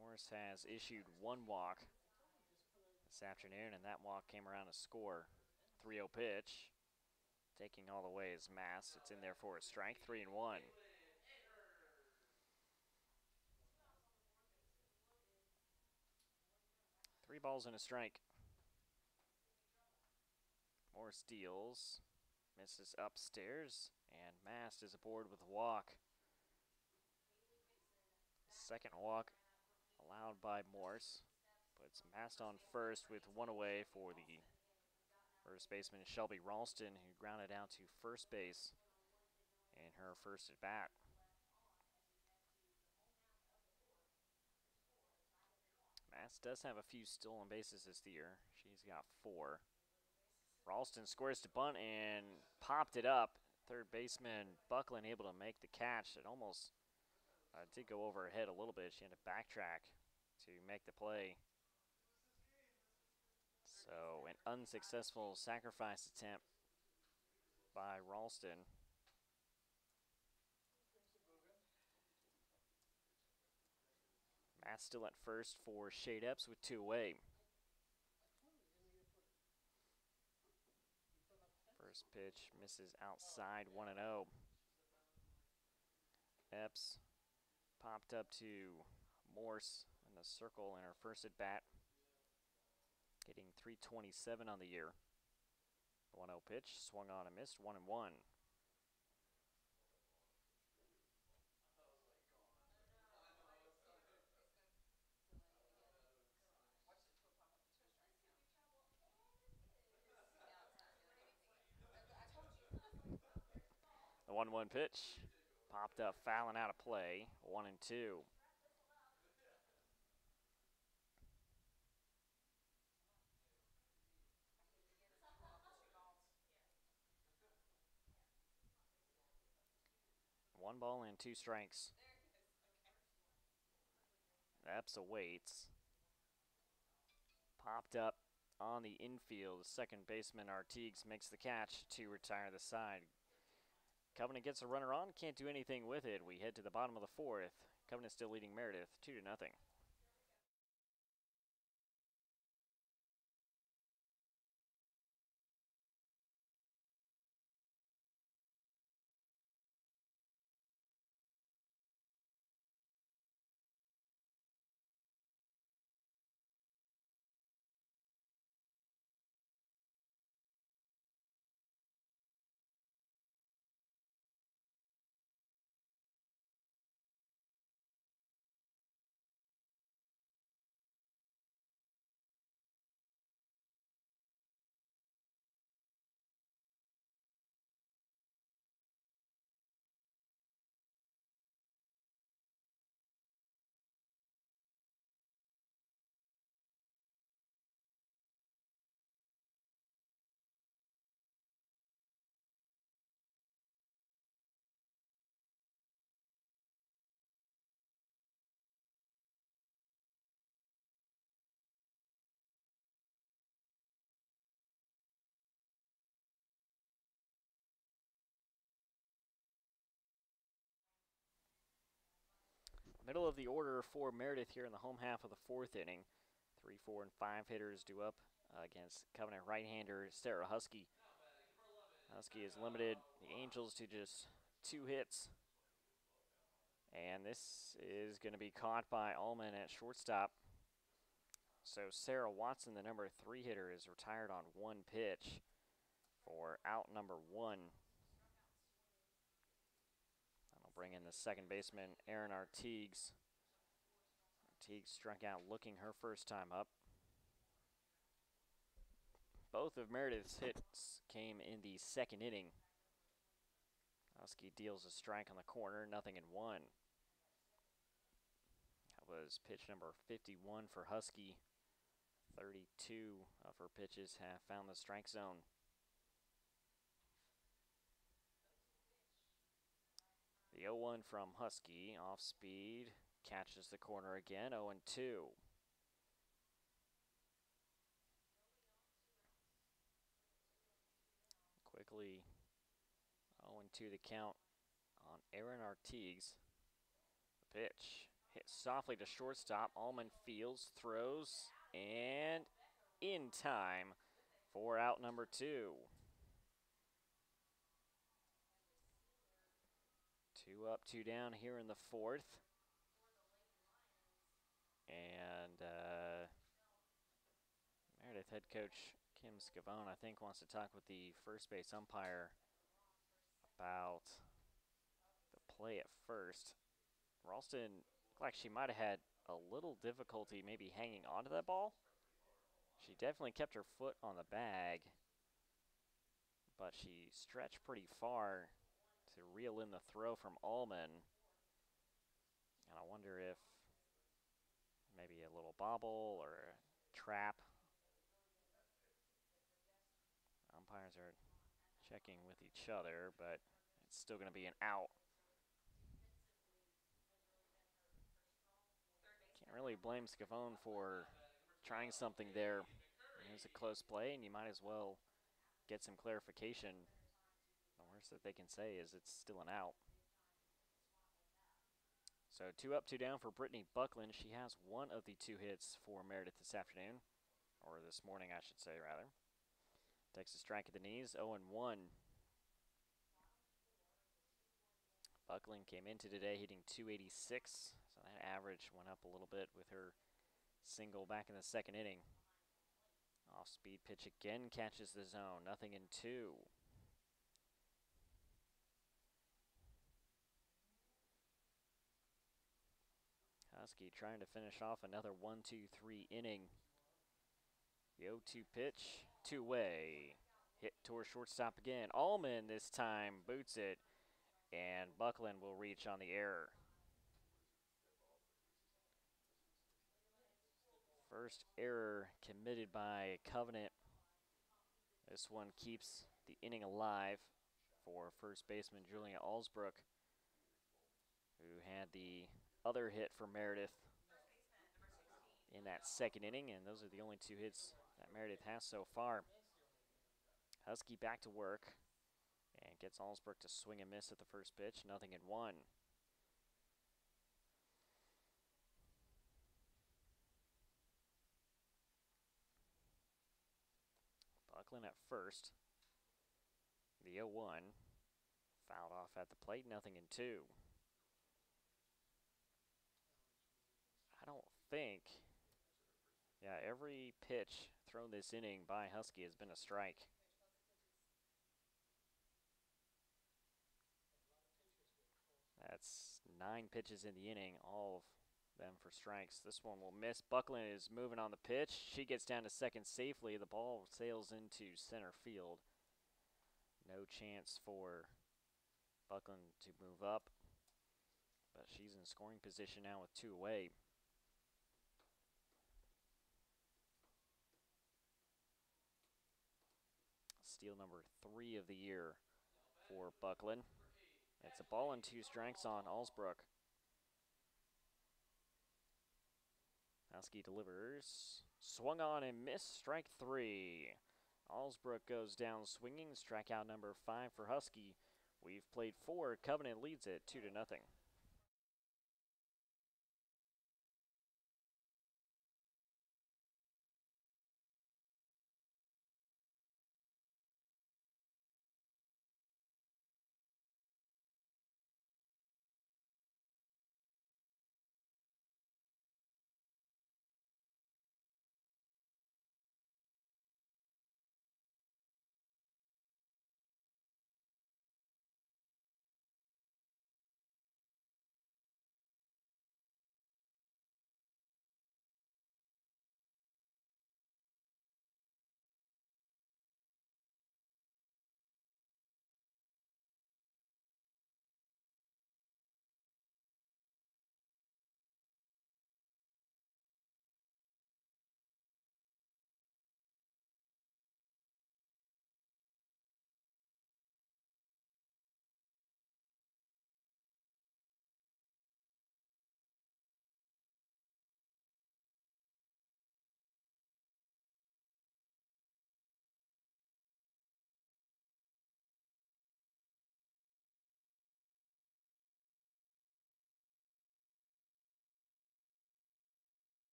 Morris has issued 1 walk this afternoon, and that walk came around to score. 3-0 pitch. Taking all the way is Mast. It's in there for a strike. 3-1. Three balls and a strike. Morris deals. Misses upstairs, and Mast is aboard with a walk. Second walk allowed by Morse. Puts Mast on first with 1 away for the first baseman, Shelby Ralston, who grounded out to first base in her first at bat. Mast does have a few stolen bases this year. She's got 4. Ralston squares to bunt and popped it up. Third baseman Buckland able to make the catch. It almost did go over her head a little bit. She had to backtrack to make the play. So an unsuccessful sacrifice attempt by Ralston. Mast still at first for Shade Epps with 2 away. First pitch misses outside 1-0. Epps popped up to Morse in the circle in her first at bat, hitting .327 on the year. 1-0 pitch, swung on and missed, 1-1. The 1-1 pitch popped up, fouling out of play, 1-2. One ball and 2 strikes. Epps awaits. Popped up on the infield. Second baseman Artigues makes the catch to retire the side. Covenant gets a runner on, can't do anything with it. We head to the bottom of the 4th. Covenant still leading Meredith 2-0. Middle of the order for Meredith here in the home half of the 4th inning. 3, 4, and 5 hitters due up against Covenant right-hander Sarah Husky. Husky has limited the Angels to just 2 hits. And this is going to be caught by Allman at shortstop. So Sarah Watson, the number 3 hitter, is retired on 1 pitch for out number 1. That'll bring in the second baseman, Erin Artigues. Artigues struck out looking her first time up. Both of Meredith's hits came in the second inning. Husky deals a strike on the corner, 0-1. That was pitch number 51 for Husky. 32 of her pitches have found the strike zone. The 0-1 from Husky, off speed, catches the corner again, 0-2. Quickly, 0-2 the count on Erin Artigues. The pitch hit softly to shortstop. Allman fields, throws, and in time for out number 2. 2 up, 2 down here in the 4th. And Meredith head coach Kim Scavone, I think, wants to talk with the first base umpire about the play at first. Ralston looked like she might have had a little difficulty maybe hanging onto that ball. She definitely kept her foot on the bag, but she stretched pretty far to reel in the throw from Allman. And I wonder if maybe a little bobble or a trap. Umpires are checking with each other, but it's still going to be an out. Can't really blame Scavone for trying something there. It was a close play, and you might as well get some clarification. The worst that they can say is it's still an out. So 2 up, 2 down for Brittany Buckland. She has 1 of the 2 hits for Meredith this afternoon, or this morning, I should say, rather. Takes a strike at the knees, 0-1. Buckland came into today hitting .286, so that average went up a little bit with her single back in the second inning. Off-speed pitch again catches the zone, 0-2. Husky trying to finish off another 1-2-3 inning. The 0-2 pitch, two-way. Hit towards shortstop again. Allman this time boots it, and Buckland will reach on the error. First error committed by Covenant. This one keeps the inning alive for first baseman Julia Alsbrook, who had the other hit for Meredith in that second inning, and those are the only 2 hits that Meredith has so far. Husky back to work and gets Alsbrook to swing and miss at the first pitch, 0-1. Buckland at first. The 0-1 fouled off at the plate, 0-2. I don't think, every pitch thrown this inning by Husky has been a strike. That's 9 pitches in the inning, all of them for strikes. This one will miss. Buckland is moving on the pitch. She gets down to second safely. The ball sails into center field. No chance for Buckland to move up, but she's in scoring position now with 2 away. Steal number 3 of the year for Buckland. It's a ball and 2 strikes on Alsbrook. Husky delivers. Swung on and missed, strike 3. Alsbrook goes down swinging, strikeout number 5 for Husky. We've played 4. Covenant leads it 2-0.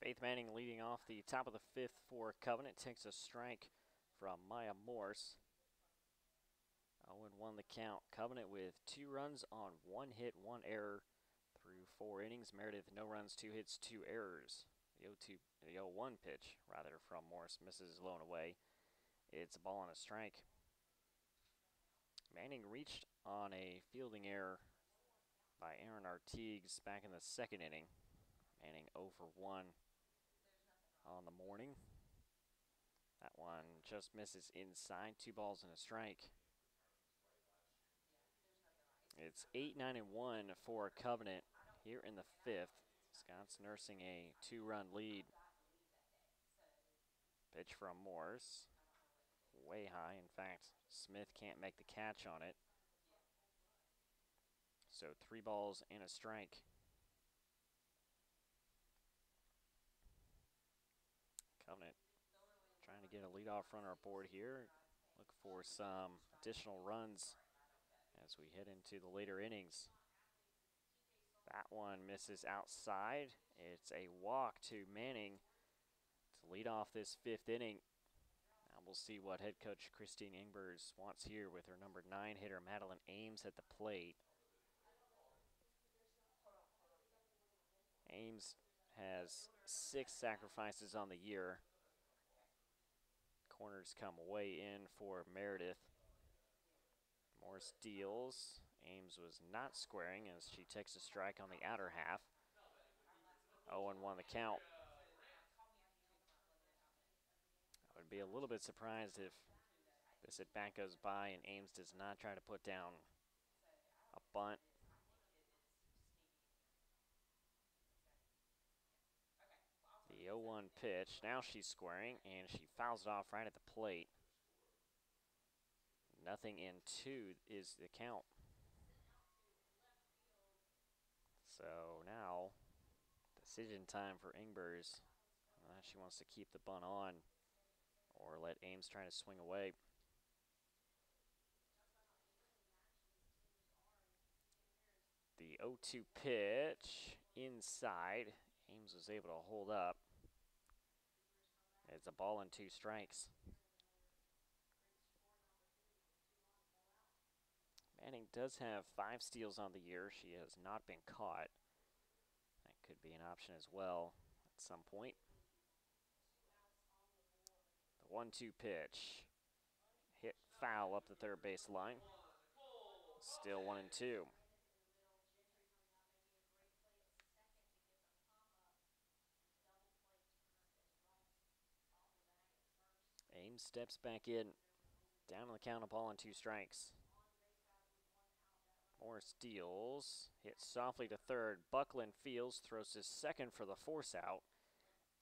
Faith Manning leading off the top of the fifth for Covenant. Takes a strike from Maya Morse. 0-1 the count. Covenant with 2 runs on 1 hit, 1 error through 4 innings. Meredith, no runs, 2 hits, 2 errors. The 0-1 pitch, rather, from Morse misses low and away. It's a ball and a strike. Manning reached on a fielding error by Aaron Artigues back in the 2nd inning. Manning 0 for 1 on the morning. That one just misses inside. 2 balls and a strike. It's 8-9-1 for Covenant here in the 5th. Scott's nursing a 2-run lead. Pitch from Morse. Way high. In fact, Smith can't make the catch on it. So 3 balls and a strike. Covenant trying to get a leadoff runner aboard here. Look for some additional runs as we head into the later innings. That one misses outside. It's a walk to Manning to lead off this 5th inning. Now we'll see what head coach Christine Ingbers wants here with her number 9 hitter Madeline Ames at the plate. Ames has 6 sacrifices on the year. Corners come way in for Meredith. Morse deals. Ames was not squaring as she takes a strike on the outer half. 0-1 the count. I would be a little bit surprised if this at bat goes by and Ames does not try to put down a bunt. The 0-1 pitch. Now she's squaring and she fouls it off right at the plate. 0-2 is the count. So now, decision time for Ingbers. She wants to keep the bunt on or let Ames try to swing away. The 0-2 pitch inside. Ames was able to hold up. It's a ball and 2 strikes. Manning does have 5 steals on the year. She has not been caught. That could be an option as well at some point. The 1-2 pitch. Hit foul up the third base line. Still 1-2. Ames steps back in. Down on the count, a ball and 2 strikes. Morse deals. Hits softly to third. Buckland fields. Throws his second for the force out.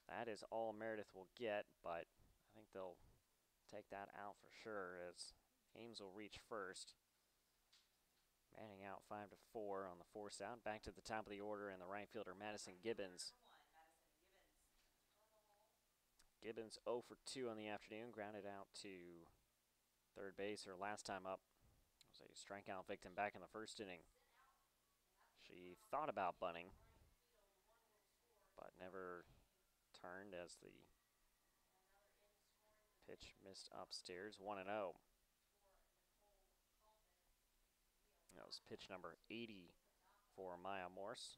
That is all Meredith will get, but I think they'll take that out for sure as Ames will reach first. Manning out 5-4 on the force out. Back to the top of the order and the right fielder Madison Gibbons. Gibbons 0 for 2 on the afternoon. Grounded out to third base her last time up. Was a strikeout victim back in the 1st inning. She thought about bunting, but never turned as the pitch missed upstairs. 1-0. That was pitch number 80 for Maya Morse.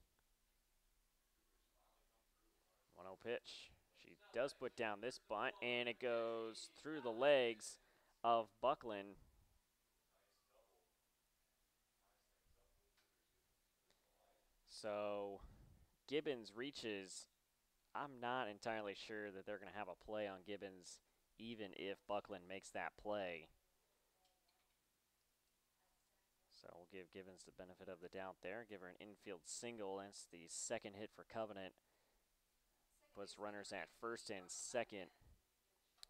1-0 pitch. She does put down this bunt, and it goes through the legs of Buckland. So Gibbons reaches. I'm not entirely sure that they're going to have a play on Gibbons, even if Buckland makes that play. So we'll give Gibbons the benefit of the doubt there. Give her an infield single. That's the 2nd hit for Covenant. Puts runners at 1st and 2nd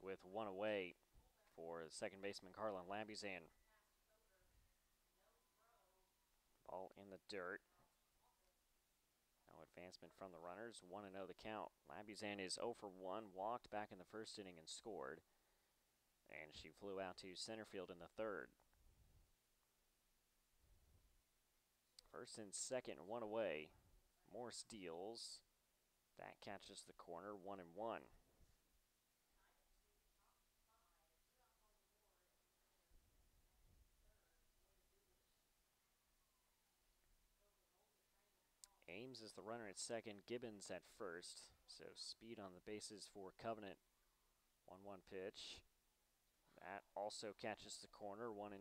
with 1 away for the 2nd baseman Carlin Labuzan. Ball in the dirt. No advancement from the runners. 1-0 the count. Labuzan is 0 for 1. Walked back in the 1st inning and scored. And she flew out to center field in the 3rd. 1st and 2nd, 1 away. Morse deals. That catches the corner, 1-1. Ames is the runner at second, Gibbons at first. So speed on the bases for Covenant. 1-1 pitch. That also catches the corner, 1-2.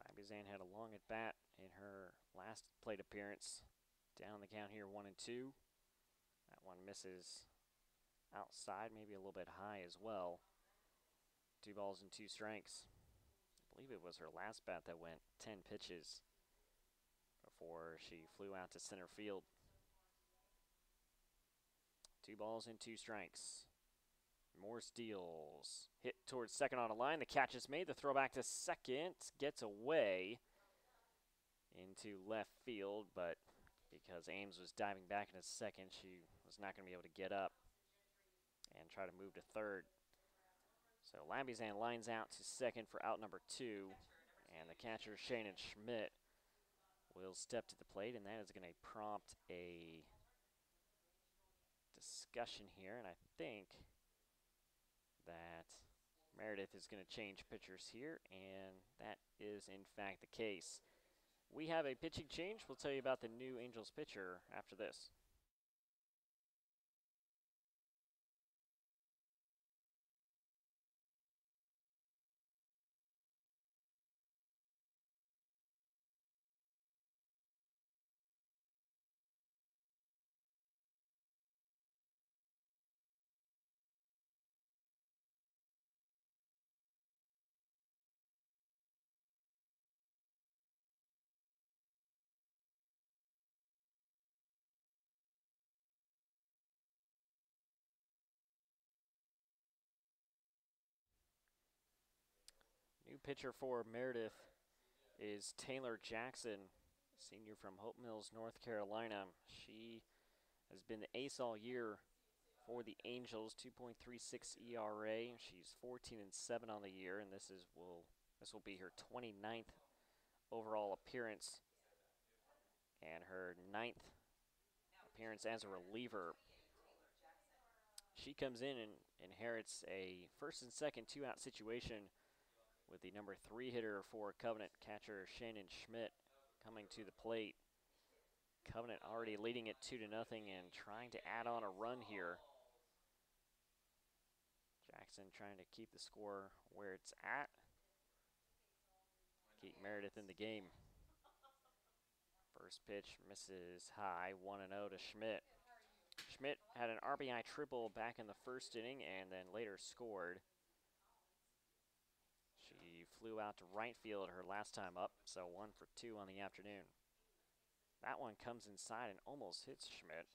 Labuzan had a long at bat in her last plate appearance. Down the count here, 1-2. That one misses outside, maybe a little bit high as well. 2 strikes. I believe it was her last bat that went 10 pitches before she flew out to center field. 2 strikes. Morse deals. Hit towards second on a line. The catch is made. The throw back to second gets away into left field, but because Ames was diving back into second, she was not going to be able to get up and try to move to third. So Labuzan lines out to second for out number 2, and the catcher, Shannon Schmidt, will step to the plate, and that is going to prompt a discussion here, and I think that Meredith is going to change pitchers here, and that is in fact the case. We have a pitching change. We'll tell you about the new Angels pitcher after this. New pitcher for Meredith is Taylor Jackson, senior from Hope Mills, North Carolina. She has been the ace all year for the Angels, 2.36 ERA. She's 14-7 on the year, and this will be her 29th overall appearance and her 9th appearance as a reliever. She comes in and inherits a first and second 2-out situation with the number 3 hitter for Covenant, catcher Shannon Schmidt, coming to the plate. Covenant already leading it 2-0 and trying to add on a run here. Jackson trying to keep the score where it's at. Keep Meredith in the game. First pitch misses high, 1-0 to Schmidt. Schmidt had an RBI triple back in the first inning and then later scored. She flew out to right field her last time up, so 1 for 2 on the afternoon. That one comes inside and almost hits Schmidt.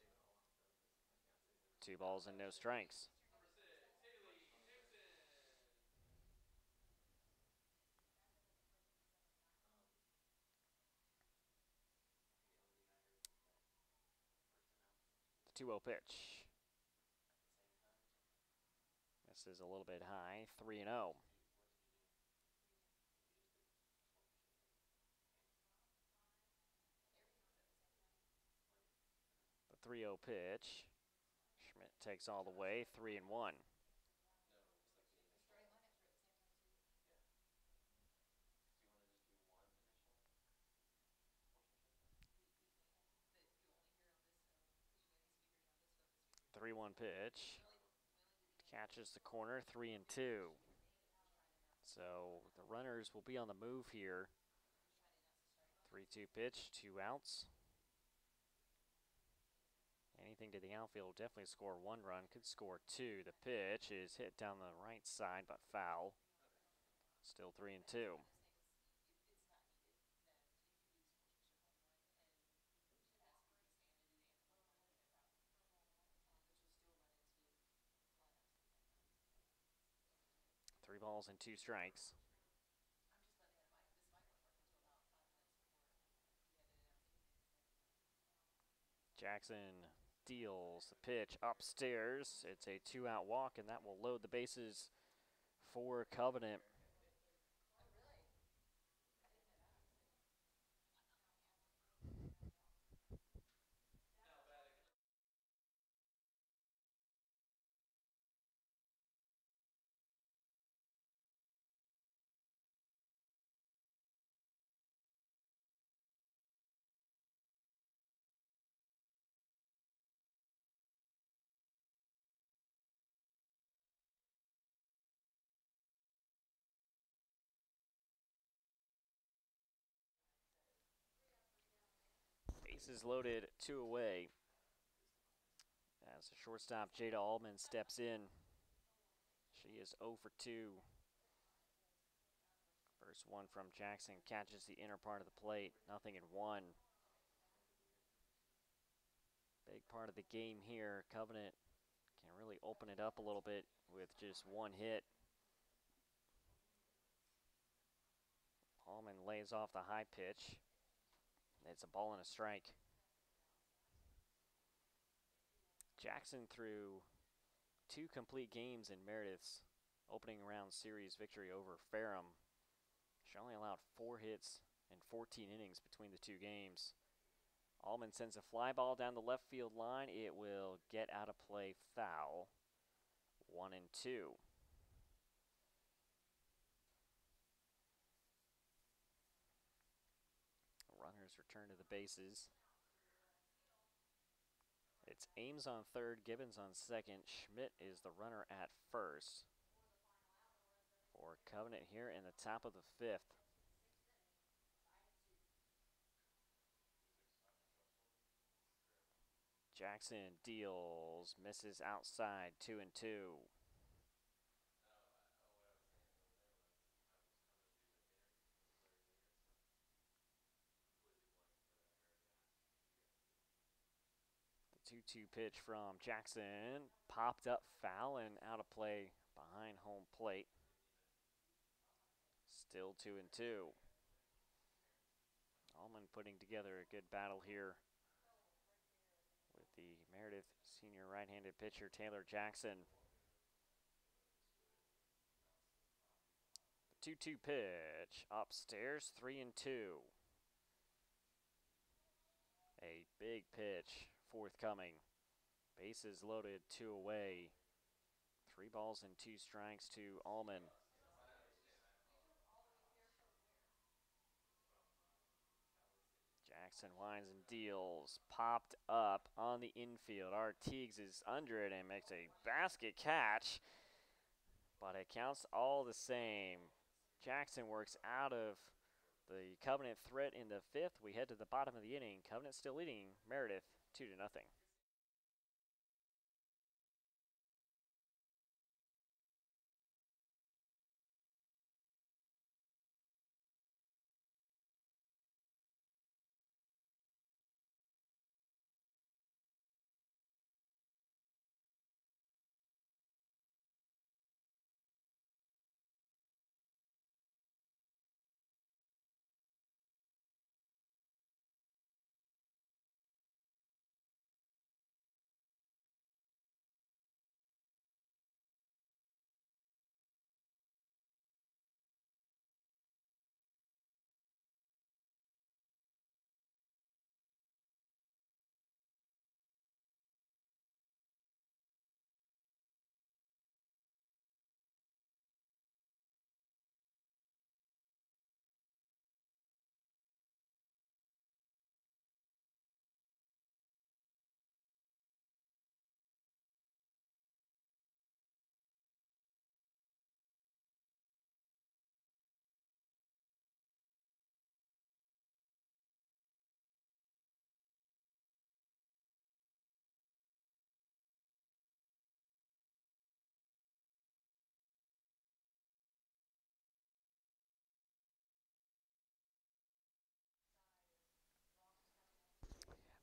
2 balls and no strikes. The 2-0 pitch. This is a little bit high, 3-0. The 3-0 pitch. Schmidt takes all the way, 3-1. The 3-1 pitch. Catches the corner, 3-2. So the runners will be on the move here. 3-2 pitch, 2 outs. Anything to the outfield, definitely score 1 run, could score 2. The pitch is hit down the right side, but foul. Still 3-2. Three balls and 2 strikes. Jackson deals the pitch upstairs. It's a 2-out walk, and that will load the bases for Covenant. Bases loaded, 2 away. As the shortstop Jada Allman steps in. She is 0 for 2. First one from Jackson catches the inner part of the plate. 0-1. Big part of the game here. Covenant can really open it up a little bit with just one hit. Allman lays off the high pitch. It's a ball and a strike. Jackson threw 2 complete games in Meredith's opening round series victory over Ferrum. She only allowed 4 hits and 14 innings between the 2 games. Allman sends a fly ball down the left field line. It will get out of play, foul. 1-2. Runners return to the bases. It's Ames on third, Gibbons on second. Schmidt is the runner at first for Covenant here in the top of the 5th. Jackson deals, misses outside, 2-2. The 2-2 pitch from Jackson, popped up foul and out of play behind home plate. Still 2-2. Allman putting together a good battle here with the Meredith senior right-handed pitcher Taylor Jackson. The 2-2 pitch upstairs, 3-2. A big pitch forthcoming. Bases loaded, 2 away. 3 balls and 2 strikes to Allman. Jackson winds and deals. Popped up on the infield. Artigues is under it and makes a basket catch. But it counts all the same. Jackson works out of the Covenant threat in the 5th. We head to the bottom of the inning. Covenant still leading Meredith 2-0.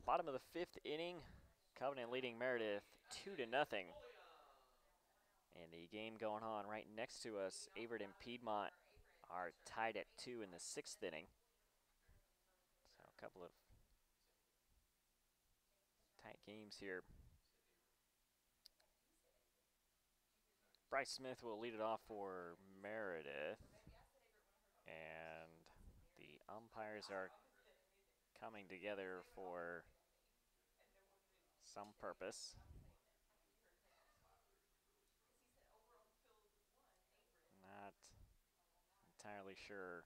Bottom of the 5th inning. Covenant leading Meredith 2-0. And the game going on right next to us. Avert and Piedmont are tied at 2 in the 6th inning. So a couple of tight games here. Bryce Smith will lead it off for Meredith. And the umpires are coming together for some purpose. Not entirely sure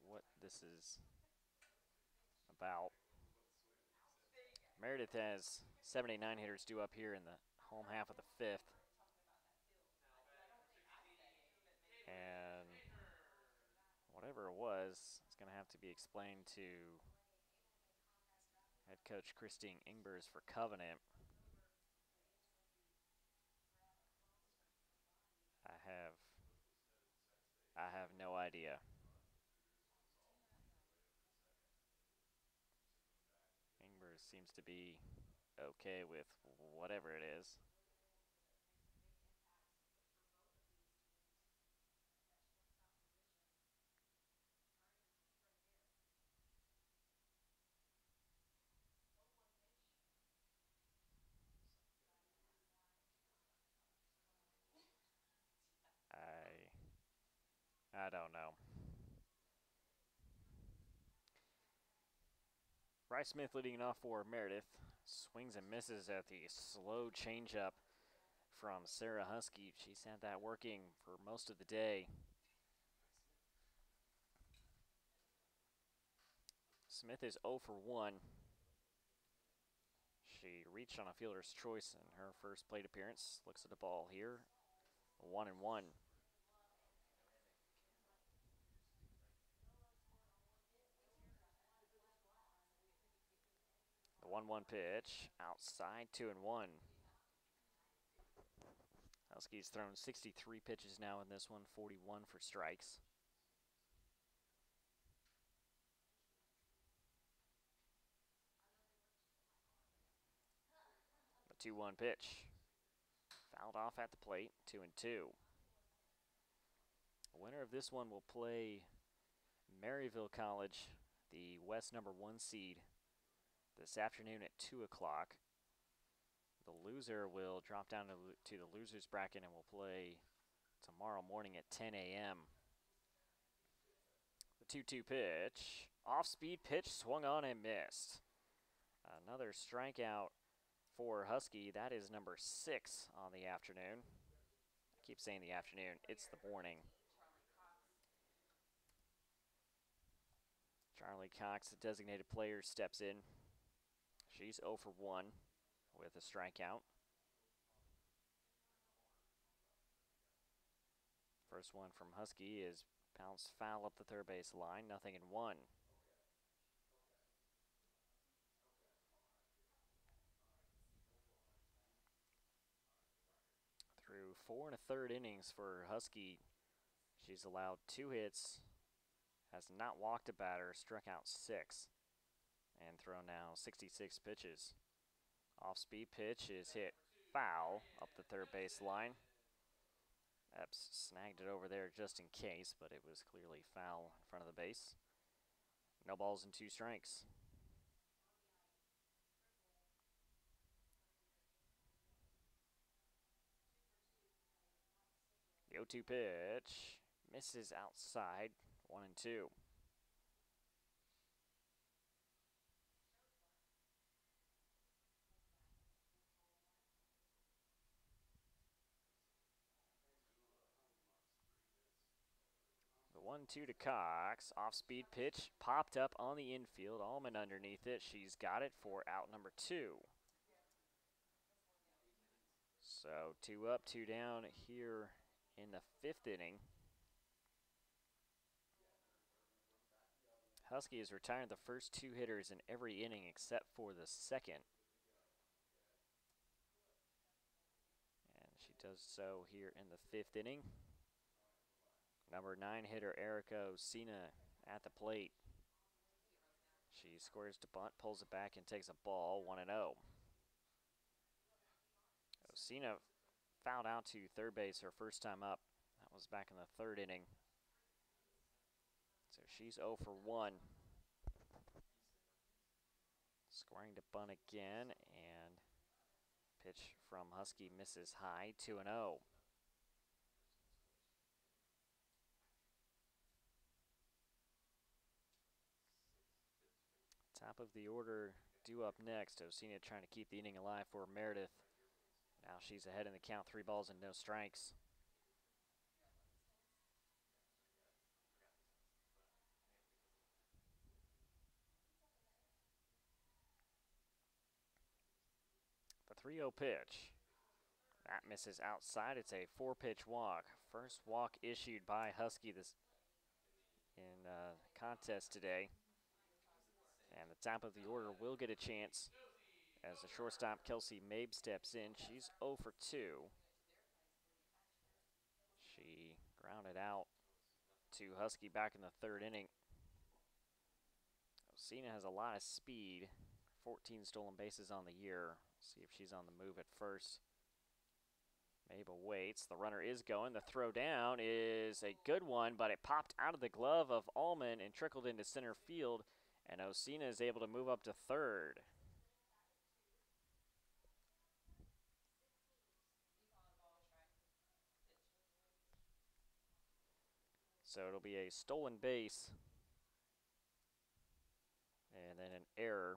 what this is about. Meredith has 79 hitters due up here in the home half of the fifth. And whatever it was, it's going to have to be explained to head coach Christine Ingbers for Covenant. I have no idea. Ingbers seems to be okay with whatever it is. I don't know. Bryce Smith leading it off for Meredith. Swings and misses at the slow changeup from Sarah Husky. She's had that working for most of the day. Smith is 0 for 1. She reached on a fielder's choice in her first plate appearance. Looks at the ball here. 1-1. The 1-1 pitch. Outside, 2-1. Husky's thrown 63 pitches now in this one, 41 for strikes. The 2-1 pitch. Fouled off at the plate, 2-2. The winner of this one will play Maryville College, the West #1 seed, this afternoon at 2 o'clock. The loser will drop down to the loser's bracket and will play tomorrow morning at 10 a.m. The 2-2 pitch. Off-speed pitch, swung on and missed. Another strikeout for Husky. That is number 6 on the afternoon. I keep saying the afternoon. It's the morning. Charlie Cox, the designated player, steps in. She's 0 for 1 with a strikeout. First one from Husky is bounced foul up the third base line, 0-1. Through 4 1/3 innings for Husky, she's allowed 2 hits, has not walked a batter, struck out 6, and thrown now 66 pitches. Off-speed pitch is hit foul up the third base line. Epps snagged it over there just in case, but it was clearly foul in front of the base. No balls and 2 strikes. The 0-2 pitch misses outside, 1-2. The 1-2 to Cox. Off-speed pitch popped up on the infield. Allman underneath it. She's got it for out number 2. So 2 up, 2 down here in the 5th inning. Husky has retired the first 2 hitters in every inning except for the second. And she does so here in the 5th inning. Number 9 hitter Erica Osina at the plate. She squares to bunt, pulls it back, and takes a ball, 1-0. Osina fouled out to third base her first time up. That was back in the 3rd inning. So she's 0 for 1. Squaring to bunt again, and Pitch from Husky misses high, 2-0. Top of the order due up next. Osina trying to keep the inning alive for Meredith. Now she's ahead in the count, 3 balls and no strikes. The 3-0 pitch. That misses outside. It's a 4-pitch walk. First walk issued by Husky this in contest today. And the top of the order will get a chance as the shortstop Kelsey Mabe steps in. She's 0 for 2. She grounded out to Husky back in the 3rd inning. Osina has a lot of speed. 14 stolen bases on the year. See if she's on the move at first. Mabel waits. The runner is going. The throw down is a good one, but it popped out of the glove of Allman and trickled into center field. And Osina is able to move up to 3rd. So it'll be a stolen base and then an error.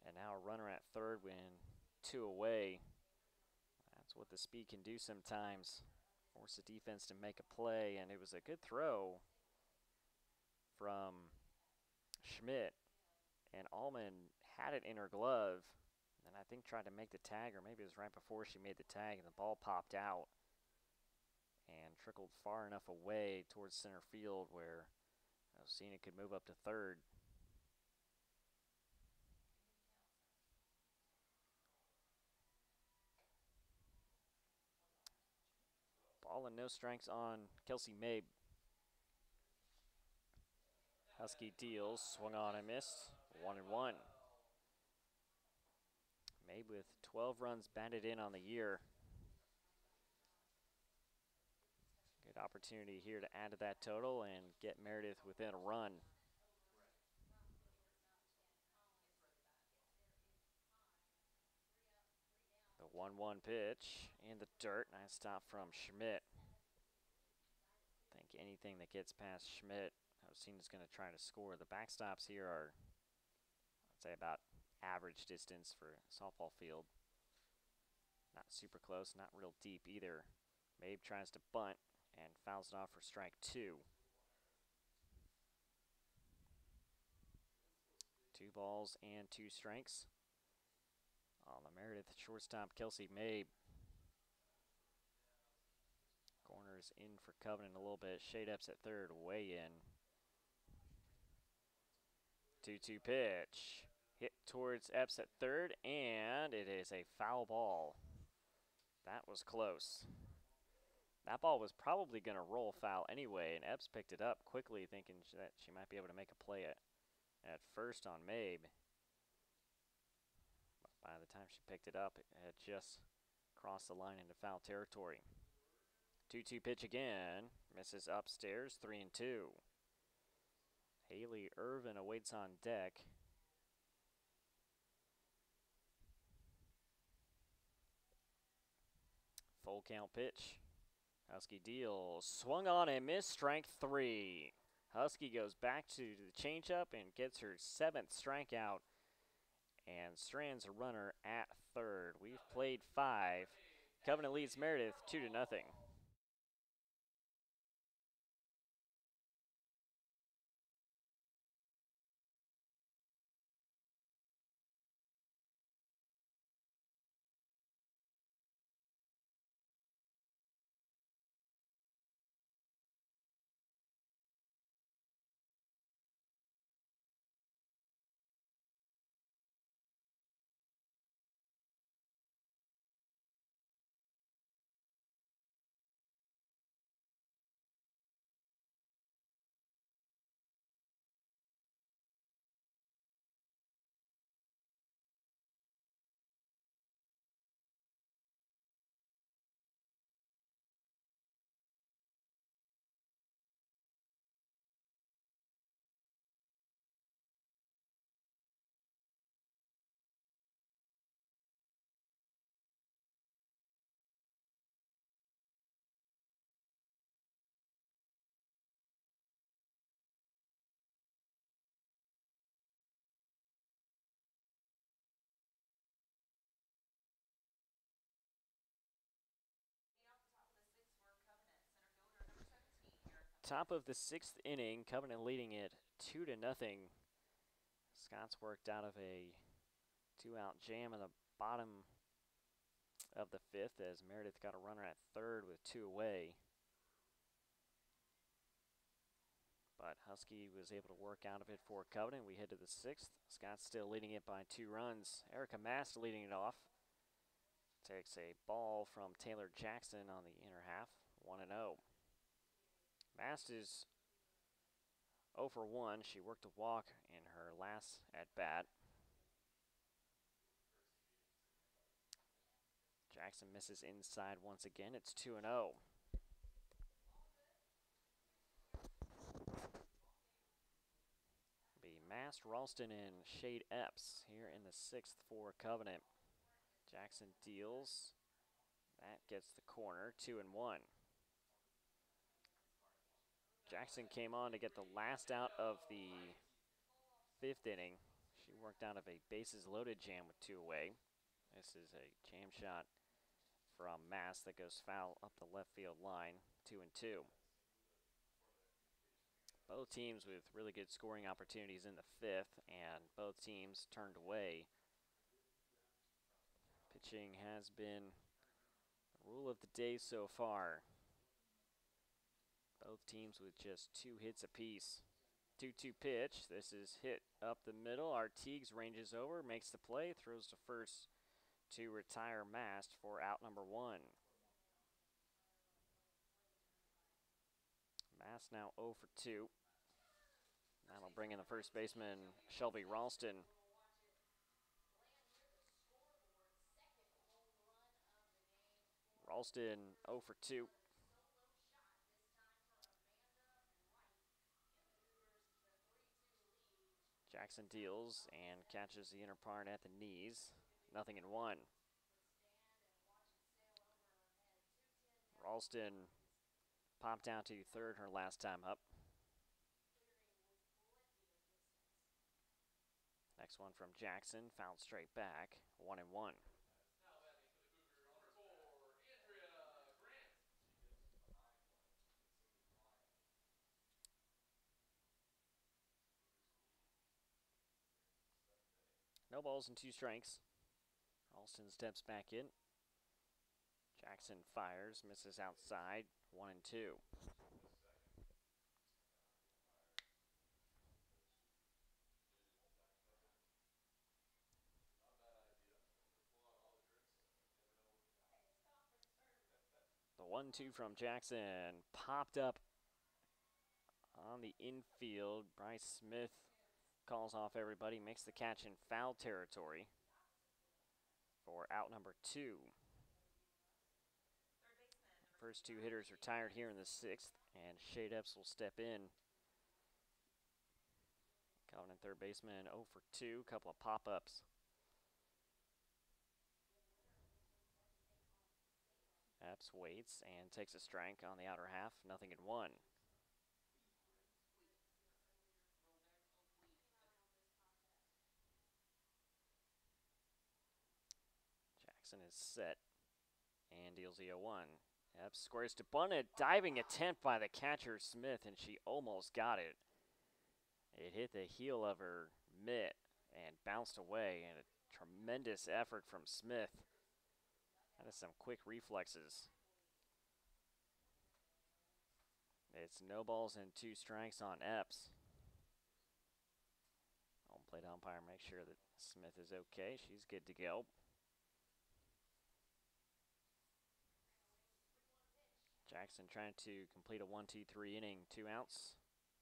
And now a runner at 3rd when 2 away. That's what the speed can do sometimes. Force the defense to make a play, and it was a good throw from Schmidt. And Allman had it in her glove, and I think tried to make the tag, or maybe it was right before she made the tag, and the ball popped out and trickled far enough away towards center field where Osina could move up to 3rd. Ball and no strikes on Kelsey Mabe. Husky deals, swung on and missed, 1-1. Mabe with 12 runs batted in on the year. Good opportunity here to add to that total and get Meredith within a run. The 1-1 pitch in the dirt. Nice stop from Schmidt. I think anything that gets past Schmidt, Osina's going to try to score. The backstops here are, I'd say, about average distance for a softball field. Not super close, not real deep either. Mabe tries to bunt and fouls it off for strike 2. 2 balls and 2 strikes on the Meredith shortstop Kelsey Mabe. Corners in for Covenant a little bit. Shade ups at 3rd, way in. 2-2 pitch. Hit towards Epps at 3rd, and it is a foul ball. That was close. That ball was probably going to roll foul anyway, and Epps picked it up quickly, thinking that she might be able to make a play at first on Mabe. But by the time she picked it up, it had just crossed the line into foul territory. 2-2 pitch again. Misses upstairs, 3-2. Haley Irvin awaits on deck. Full count pitch. Husky deals. Swung on and missed, strike 3. Husky goes back to the changeup and gets her 7th strikeout and strands a runner at 3rd. We've played 5. Covenant leads Meredith 2-0. top of the 6th inning, Covenant leading it 2-0. Scott's worked out of a 2-out jam in the bottom of the 5th as Meredith got a runner at third with 2 away. But Husky was able to work out of it for Covenant. We head to the 6th. Scott's still leading it by 2 runs. Erica Mast leading it off. Takes a ball from Taylor Jackson on the inner half, 1-0. Mast is 0 for 1. She worked a walk in her last at-bat. Jackson misses inside once again. It's 2-0. Be Mast, Ralston, and Shade Epps here in the 6th for Covenant. Jackson deals. That gets the corner, 2-1. Jackson came on to get the last out of the 5th inning. She worked out of a bases loaded jam with 2 away. This is a jam shot from Mast that goes foul up the left field line, 2-2. Both teams with really good scoring opportunities in the 5th, and both teams turned away. Pitching has been the rule of the day so far. Both teams with just 2 hits apiece. 2-2 pitch. This is hit up the middle. Artigues ranges over, makes the play, throws to first to retire Mast for out number 1. Mast now 0 for 2. That'll bring in the first baseman, Shelby Ralston. Ralston 0 for 2. Jackson deals and catches the inner part at the knees. 0-1. Ralston popped out to third her last time up. Next one from Jackson, fouled straight back, 1-1. No balls and 2 strikes. Ralston steps back in. Jackson fires, misses outside, 1-2. The 1-2 from Jackson popped up on the infield. Bryce Smith calls off everybody, makes the catch in foul territory for out number 2. First 2 hitters retired here in the 6th, and Shade Epps will step in. Covenant third baseman 0 for 2, couple of pop-ups. Epps waits and takes a strike on the outer half, 0-1. Jackson is set and deals the 0-1. Epps squares to bunt, a diving attempt by the catcher Smith, and she almost got it. It hit the heel of her mitt and bounced away, and a tremendous effort from Smith. That is some quick reflexes. It's no balls and 2 strikes on Epps. Home plate umpire makes sure that Smith is okay. She's good to go. Jackson trying to complete a 1-2-3 inning, 2 outs.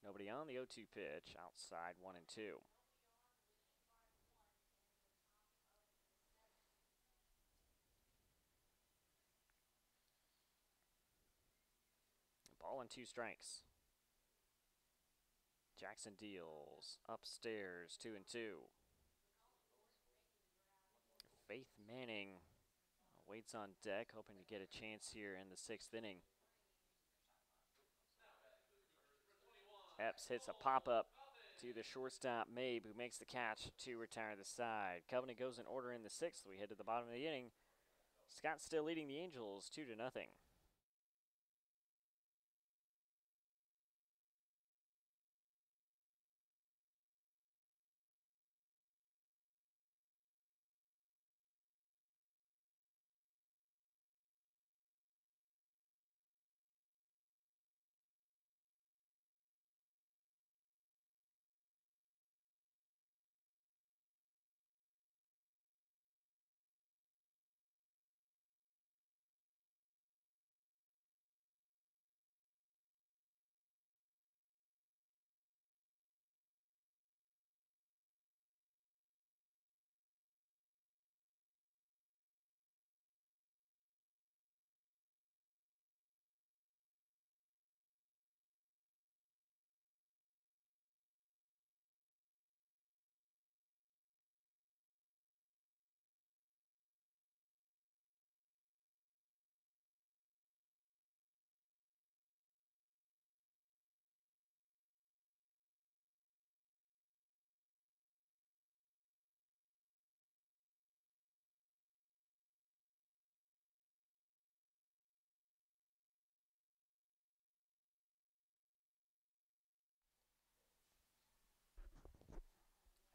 Nobody on. The 0-2 pitch, outside, 1-2. Ball and 2 strikes. Jackson deals upstairs, 2-2. Faith Manning waits on deck, hoping to get a chance here in the 6th inning. Epps hits a pop-up to the shortstop, Mabe, who makes the catch to retire the side. Covenant goes in order in the 6th. We head to the bottom of the inning. Scott still leading the Angels 2-0.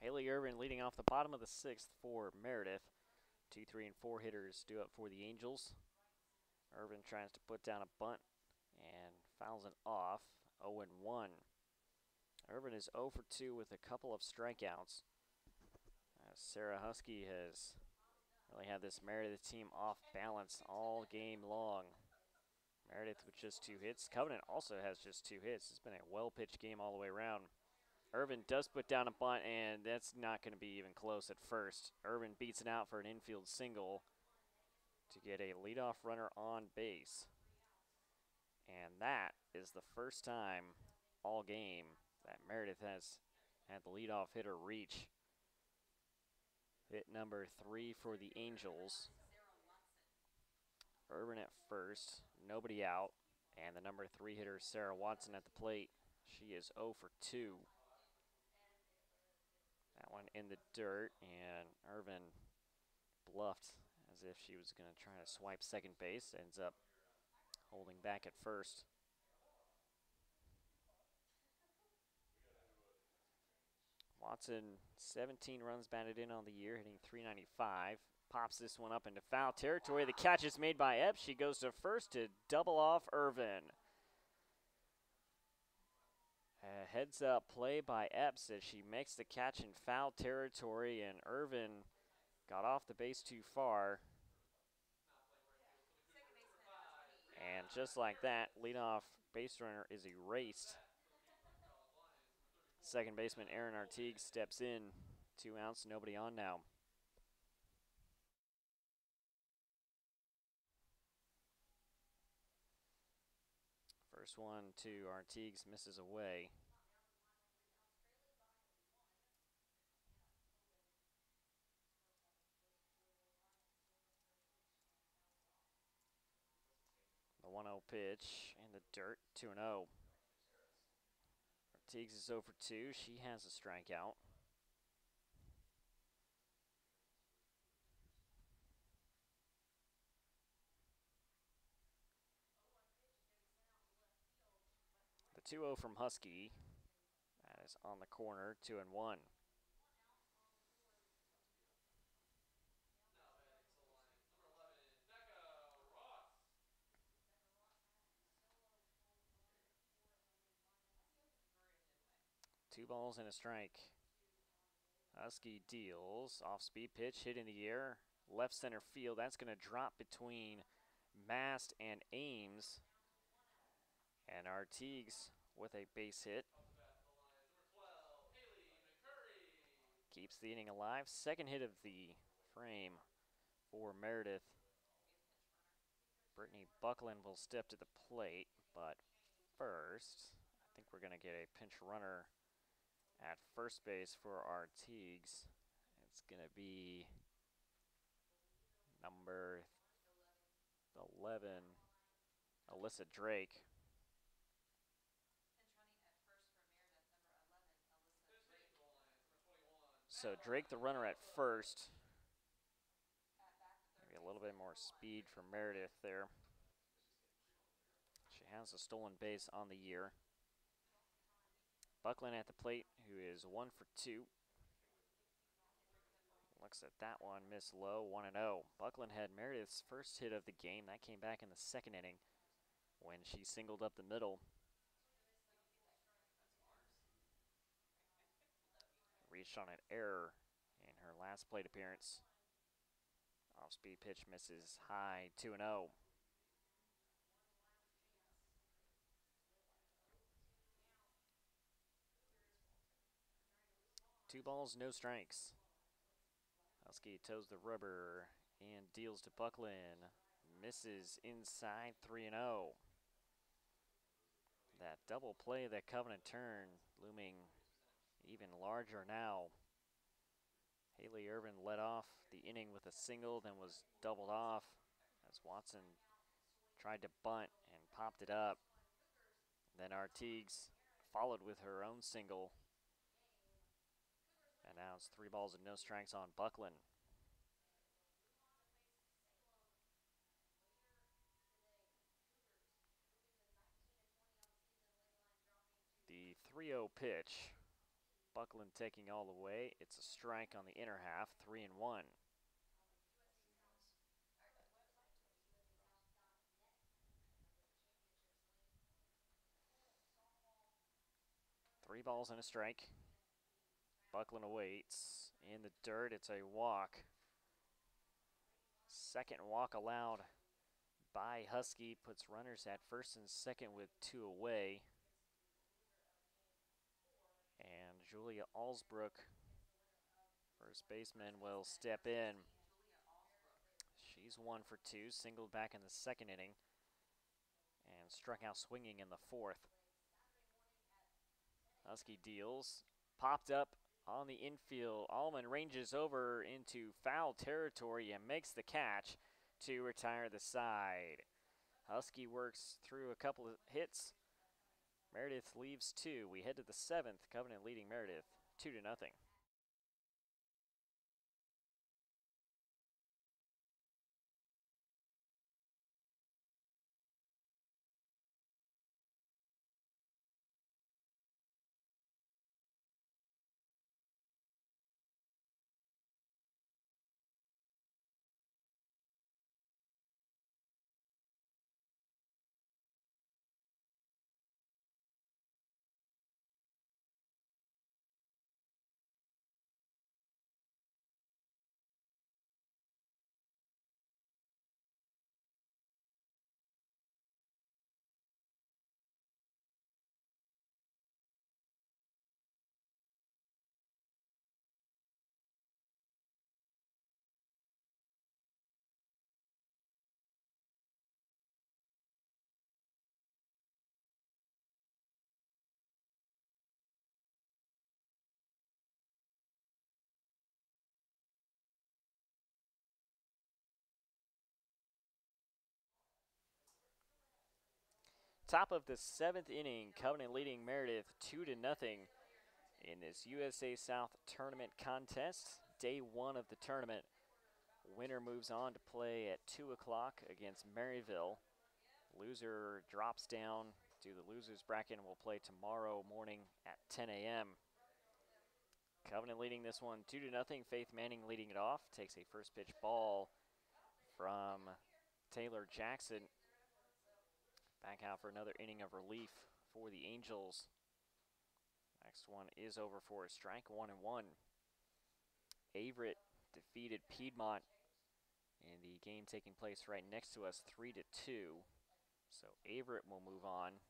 Haley Irvin leading off the bottom of the 6th for Meredith. 2, 3, and 4 hitters due up for the Angels. Irvin tries to put down a bunt and fouls it off. 0-1. Irvin is 0 for 2 with a couple of strikeouts. Sarah Husky has really had this Meredith team off balance all game long. Meredith with just 2 hits. Covenant also has just 2 hits. It's been a well-pitched game all the way around. Irvin does put down a bunt, and that's not going to be even close at first. Irvin beats it out for an infield single to get a leadoff runner on base. And that is the first time all game that Meredith has had the leadoff hitter reach. Hit number 3 for the Angels. Irvin at first, nobody out, and the number 3 hitter, Sarah Watson, at the plate. She is 0 for 2. That one in the dirt, and Irvin bluffed as if she was going to try to swipe second base. Ends up holding back at first. Watson, 17 runs batted in on the year, hitting .395. Pops this one up into foul territory. The catch is made by Epps. She goes to first to double off Irvin. A heads up play by Epps as she makes the catch in foul territory, and Irvin got off the base too far. And just like that, leadoff base runner is erased. Second baseman Aaron Artigue steps in. 2 outs, nobody on now. First one to Artigues, misses away. The 1-0 pitch in the dirt, 2-0. Artigues is 0 for 2. She has a strikeout. The 2-0 from Husky. That is on the corner, 2-1. Two balls and a strike. Husky deals. Off-speed pitch, hit in the air. Left center field. That's going to drop between Mast and Ames. And Artigues with a base hit. Keeps the inning alive. Second hit of the frame for Meredith. Brittany Buckland will step to the plate, but first, I think we're going to get a pinch runner at first base for Artigues. It's going to be number 11, Alyssa Drake. So Drake, the runner at first. Maybe a little bit more speed for Meredith there. She has a stolen base on the year. Buckland at the plate, who is 1 for 2. Looks at that one, miss low, 1-0. Buckland had Meredith's first hit of the game. That came back in the second inning when she singled up the middle. Reached on an error in her last plate appearance. Off-speed pitch misses high, 2-0. Two balls, no strikes. Husky toes the rubber and deals to Buckland. Misses inside, 3-0. That double play, that Covenant turn, looming even larger now. Haley Irvin led off the inning with a single, then was doubled off as Watson tried to bunt and popped it up. Then Artigues followed with her own single. And now it's 3 balls and no strikes on Buckland. The 3-0 pitch Buckland taking all the way. It's a strike on the inner half, 3-1. Three balls and a strike. Buckland awaits. In the dirt, it's a walk. Second walk allowed by Husky. Puts runners at first and second with two away. And Julia Alsbrook, first baseman, will step in. She's 1 for 2, singled back in the second inning, and struck out swinging in the fourth. Husky deals, popped up on the infield. Allman ranges over into foul territory and makes the catch to retire the side. Husky works through a couple of hits. Meredith leaves 2. We head to the 7th. Covenant leading Meredith 2-0. Top of the 7th inning, Covenant leading Meredith 2-0 in this USA South tournament contest. Day 1 of the tournament. Winner moves on to play at 2 o'clock against Maryville. Loser drops down to the losers bracket and will play tomorrow morning at 10 a.m. Covenant leading this one 2-0. Faith Manning leading it off. Takes a first pitch ball from Taylor Jackson. Back out for another inning of relief for the Angels. Next one is over for a strike, 1-1. Averett defeated Piedmont in the game taking place right next to us, 3-2. So Averett will move on.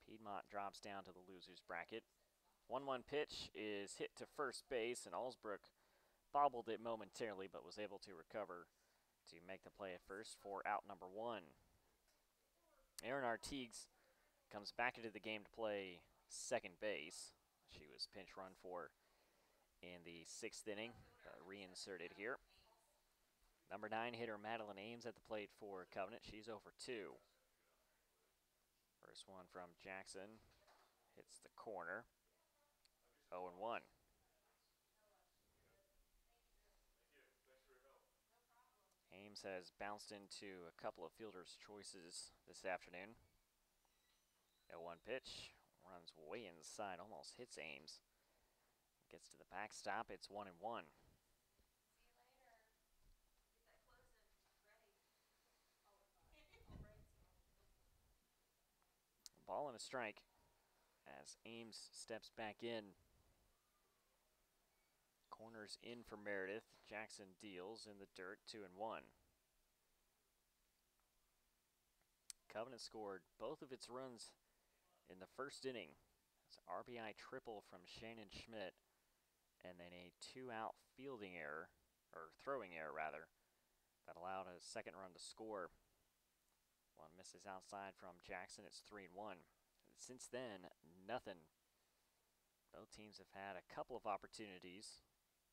Piedmont drops down to the losers bracket. 1-1 pitch is hit to first base, and Alsbrook bobbled it momentarily, but was able to recover to make the play at first for out number 1. Erin Artigues comes back into the game to play second base. She was pinch run for in the 6th inning, reinserted here. Number 9 hitter Madeline Ames at the plate for Covenant. She's 0 for 2. First one from Jackson hits the corner. 0-1. Ames has bounced into a couple of fielders' choices this afternoon. 0-1 pitch, runs way inside, almost hits Ames. Gets to the backstop, it's 1-1. Ball and a strike as Ames steps back in. Corners in for Meredith. Jackson deals in the dirt, 2-1. Covenant scored both of its runs in the first inning. It's an RBI triple from Shannon Schmidt, and then a 2-out fielding error, or throwing error rather, that allowed a second run to score. One misses outside from Jackson. It's 3-1. Since then, nothing. Both teams have had a couple of opportunities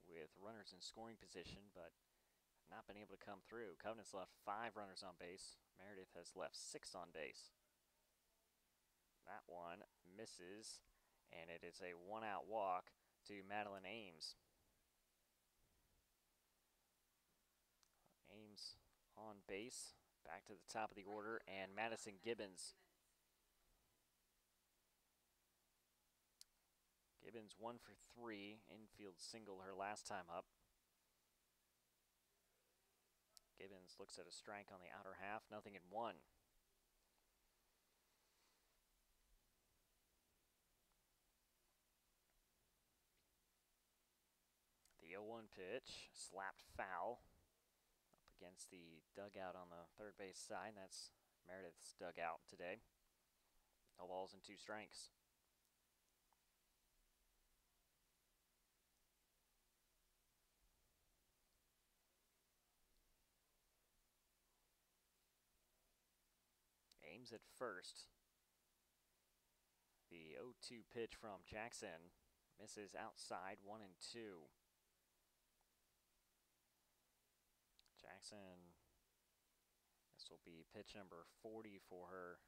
with runners in scoring position, but not been able to come through. Covenant's left 5 runners on base. Meredith has left 6 on base. That one misses, and it is a 1-out walk to Madeline Ames. Ames on base, back to the top of the order, and Madison Gibbons Gibbons 1 for 3. Infield single her last time up. Gibbons looks at a strike on the outer half. 0-1. The 0-1 pitch, slapped foul up against the dugout on the third base side. That's Meredith's dugout today. No balls and 2 strikes. Ames at first. The 0-2 pitch from Jackson misses outside, 1-2. Jackson, this will be pitch number 40 for her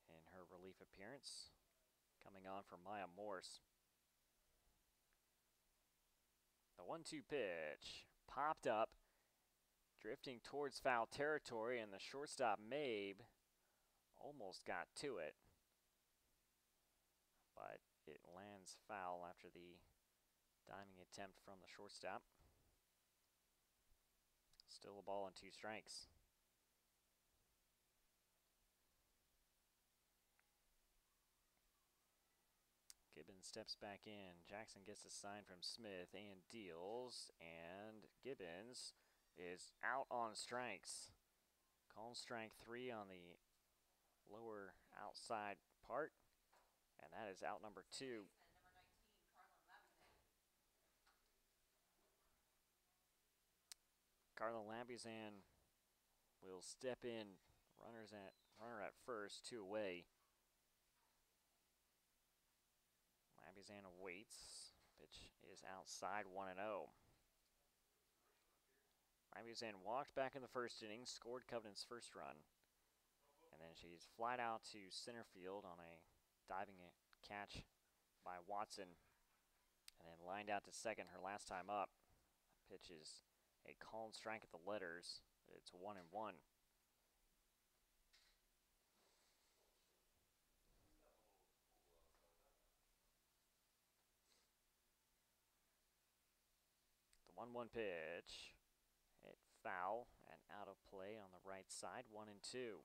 in her relief appearance. Coming on for Maya Morse. The 1-2 pitch popped up, drifting towards foul territory, and the shortstop, Mabe, almost got to it. But it lands foul after the diving attempt from the shortstop. Still a ball and 2 strikes. Gibbons steps back in. Jackson gets a sign from Smith and deals, and Gibbons is out on strikes. Calling strike 3 on the lower outside part, and that is out number 2. Carla Labuzan will step in. Runner at first, 2 away. Labuzan awaits. Pitch is outside, 1-0. Labuzan walked back in the first inning, scored Covenant's first run, and then she's flied out to center field on a diving catch by Watson, and then lined out to second her last time up. Pitch is a called strike at the letters. It's 1-1. The 1-1 pitch. Hit foul and out of play on the right side, 1-2.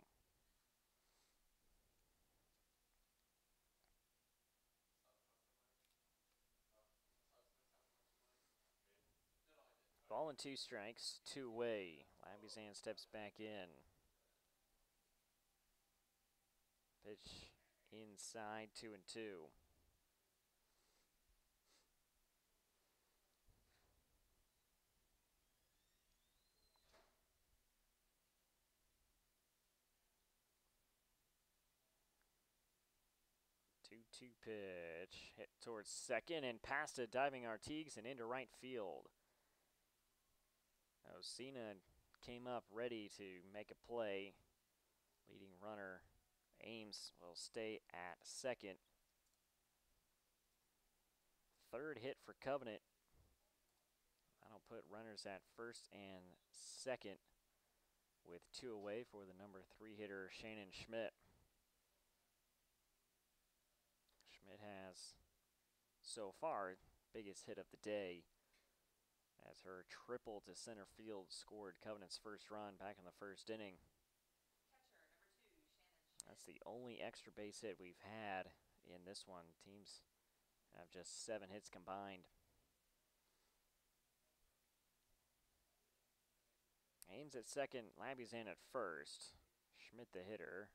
Ball and 2 strikes, 2 away. Labuzan steps back in. Pitch inside, 2-2. Two pitch, hit towards second and past a diving Artigues and into right field. Osina came up ready to make a play. Leading runner Ames will stay at second. Third hit for Covenant. That'll put runners at first and second with 2 away for the number 3 hitter, Shannon Schmidt. Schmidt has, so far, biggest hit of the day, as her triple to center field scored Covenant's first run back in the first inning. That's the only extra base hit we've had in this one. Teams have just 7 hits combined. Ames at second, Labuzan at first. Schmidt, the hitter,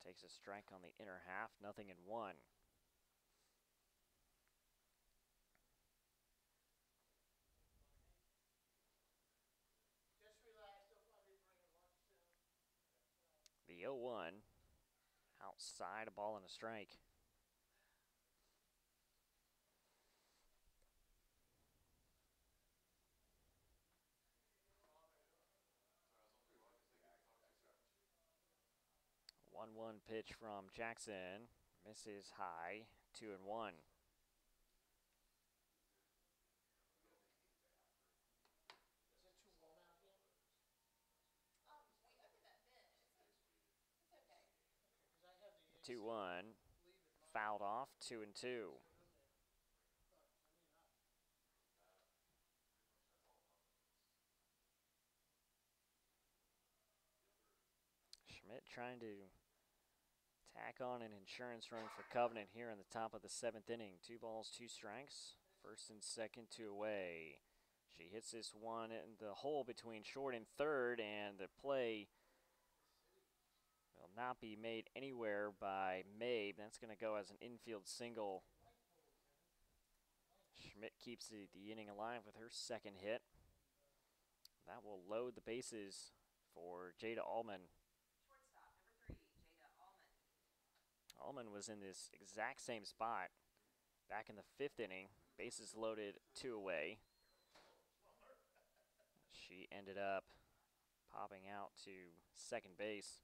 takes a strike on the inner half, 0-1. The 0-1, outside, a ball and a strike. One pitch from Jackson, misses high, 2-1. The 2-1, fouled off, 2-2. Schmidt trying to tack on an insurance run for Covenant here in the top of the 7th inning. 2 balls, 2 strikes. First and second, 2 away. She hits this one in the hole between short and third, and the play will not be made anywhere by Mabe. That's going to go as an infield single. Schmidt keeps the inning alive with her second hit. That will load the bases for Jada Allman. Shortstop, number 3, Jada Allman. Allman was in this exact same spot back in the 5th inning. Bases loaded, 2 away. She ended up popping out to second base.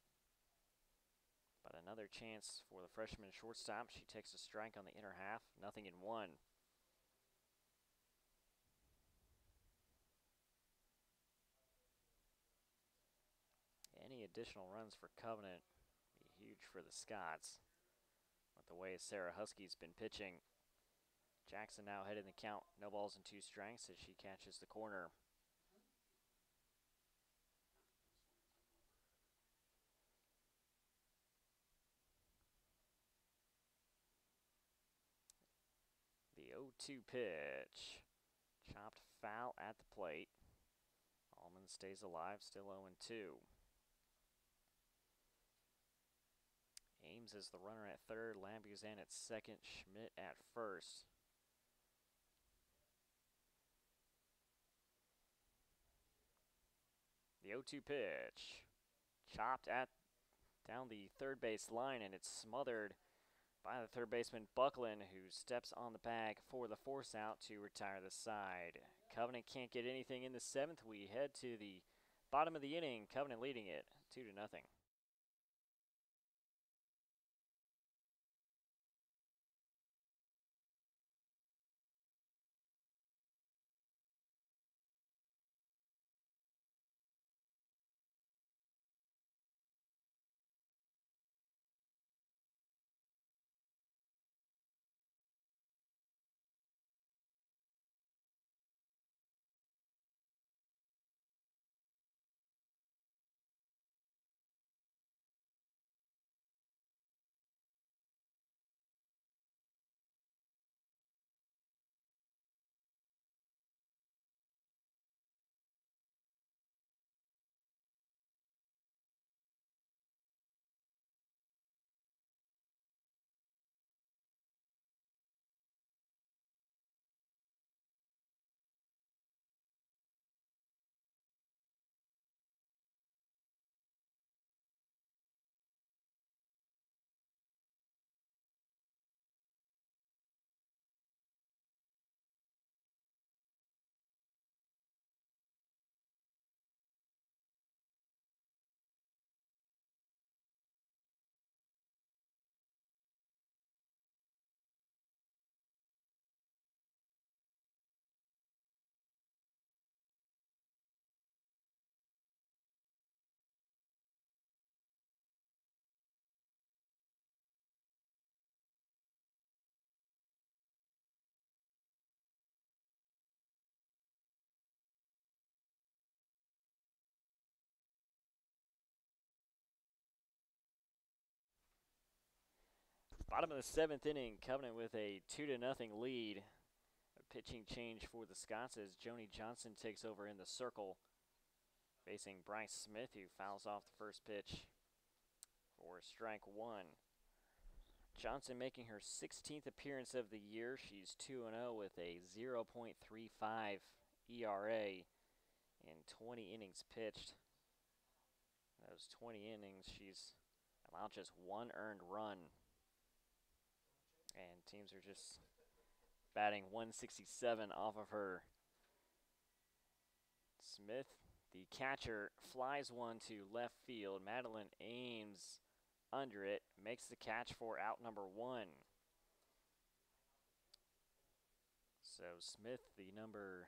But another chance for the freshman shortstop. She takes a strike on the inner half, 0-1. Any additional runs for Covenant be huge for the Scots. With the way Sarah Husky's been pitching. Jackson now headed in the count, no balls and 2 strikes as she catches the corner. The 0-2 pitch. Chopped foul at the plate. Allman stays alive, still 0-2. Ames is the runner at third, Lambuzan at second, Schmidt at first. The 0-2 pitch. Chopped down the third base line, and it's smothered by the third baseman Buckland, who steps on the bag for the force out to retire the side. Covenant can't get anything in the 7th. We head to the bottom of the inning. Covenant leading it 2-0. Bottom of the 7th inning, Covenant with a 2-0 lead. A pitching change for the Scots as Joni Johnson takes over in the circle, facing Bryce Smith, who fouls off the first pitch for strike 1. Johnson making her 16th appearance of the year. She's 2-0 with a 0.35 ERA in 20 innings pitched. Those 20 innings, she's allowed just 1 earned run. And teams are just batting 167 off of her. Smith, the catcher, flies one to left field. Madeline Ames under it, makes the catch for out number 1. So Smith, the number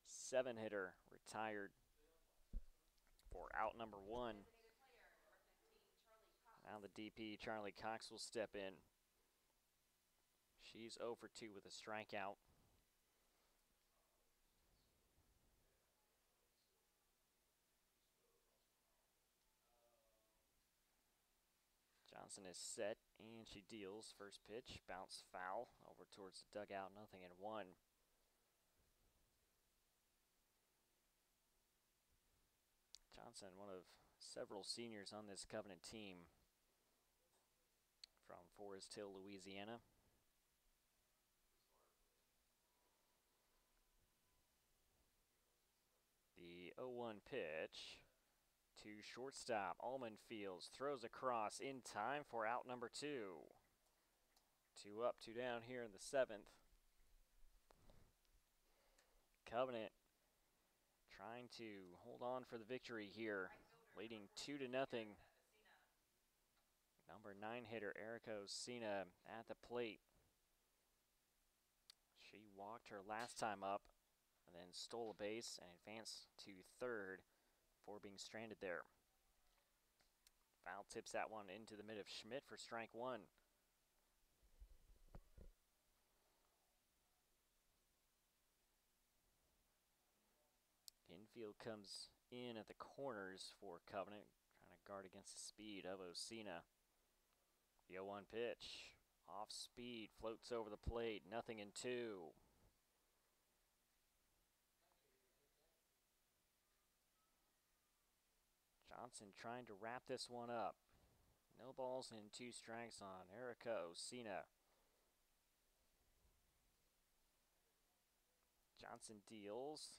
7 hitter, retired for out number 1. Now the DP, Charlie Cox, will step in. She's 0 for 2 with a strikeout. Johnson is set, and she deals. First pitch, bounce foul over towards the dugout, 0-1. Johnson, one of several seniors on this Covenant team from Forest Hill, Louisiana. The 0-1 pitch to shortstop. Allman fields, throws across in time for out number 2. 2 up, 2 down here in the 7th. Covenant trying to hold on for the victory here, leading 2-0. Number 9 hitter Erica Osina at the plate. She walked her last time up and then stole a base and advanced to third before being stranded there. Foul tips that one into the mid of Schmidt for strike 1. Infield comes in at the corners for Covenant, trying to guard against the speed of Osina. The 0-1 pitch, off speed, floats over the plate, 0-2. Johnson trying to wrap this one up. No balls and 2 strikes on Erica Osina. Johnson deals.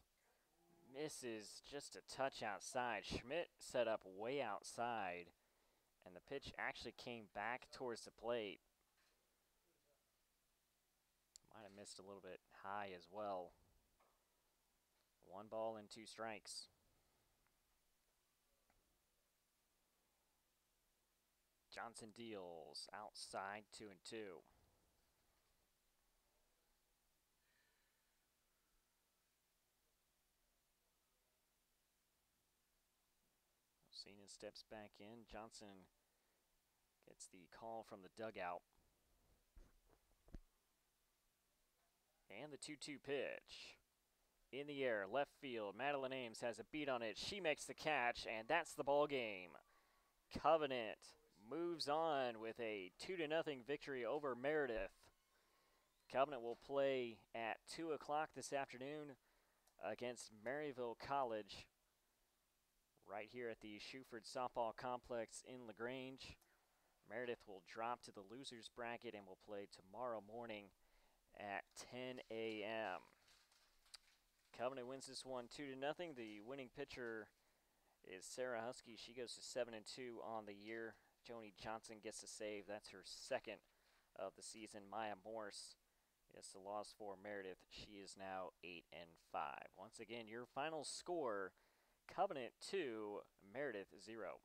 Misses just a touch outside. Schmidt set up way outside, and the pitch actually came back towards the plate. Might have missed a little bit high as well. 1 ball and 2 strikes. Johnson deals outside, 2-2. Osina steps back in. Johnson gets the call from the dugout. And the 2-2 pitch. In the air, left field. Madeline Ames has a beat on it. She makes the catch, and that's the ball game. Covenant moves on with a 2-0 victory over Meredith. Covenant will play at 2 o'clock this afternoon against Maryville College right here at the Shuford Softball Complex in LaGrange. Meredith will drop to the losers bracket and will play tomorrow morning at 10 a.m. Covenant wins this one 2-0. The winning pitcher is Sarah Husky. She goes to 7-2 on the year. Joni Johnson gets a save. That's her second of the season. Maya Morse gets the loss for Meredith. She is now 8-5. Once again, your final score, Covenant 2, Meredith 0.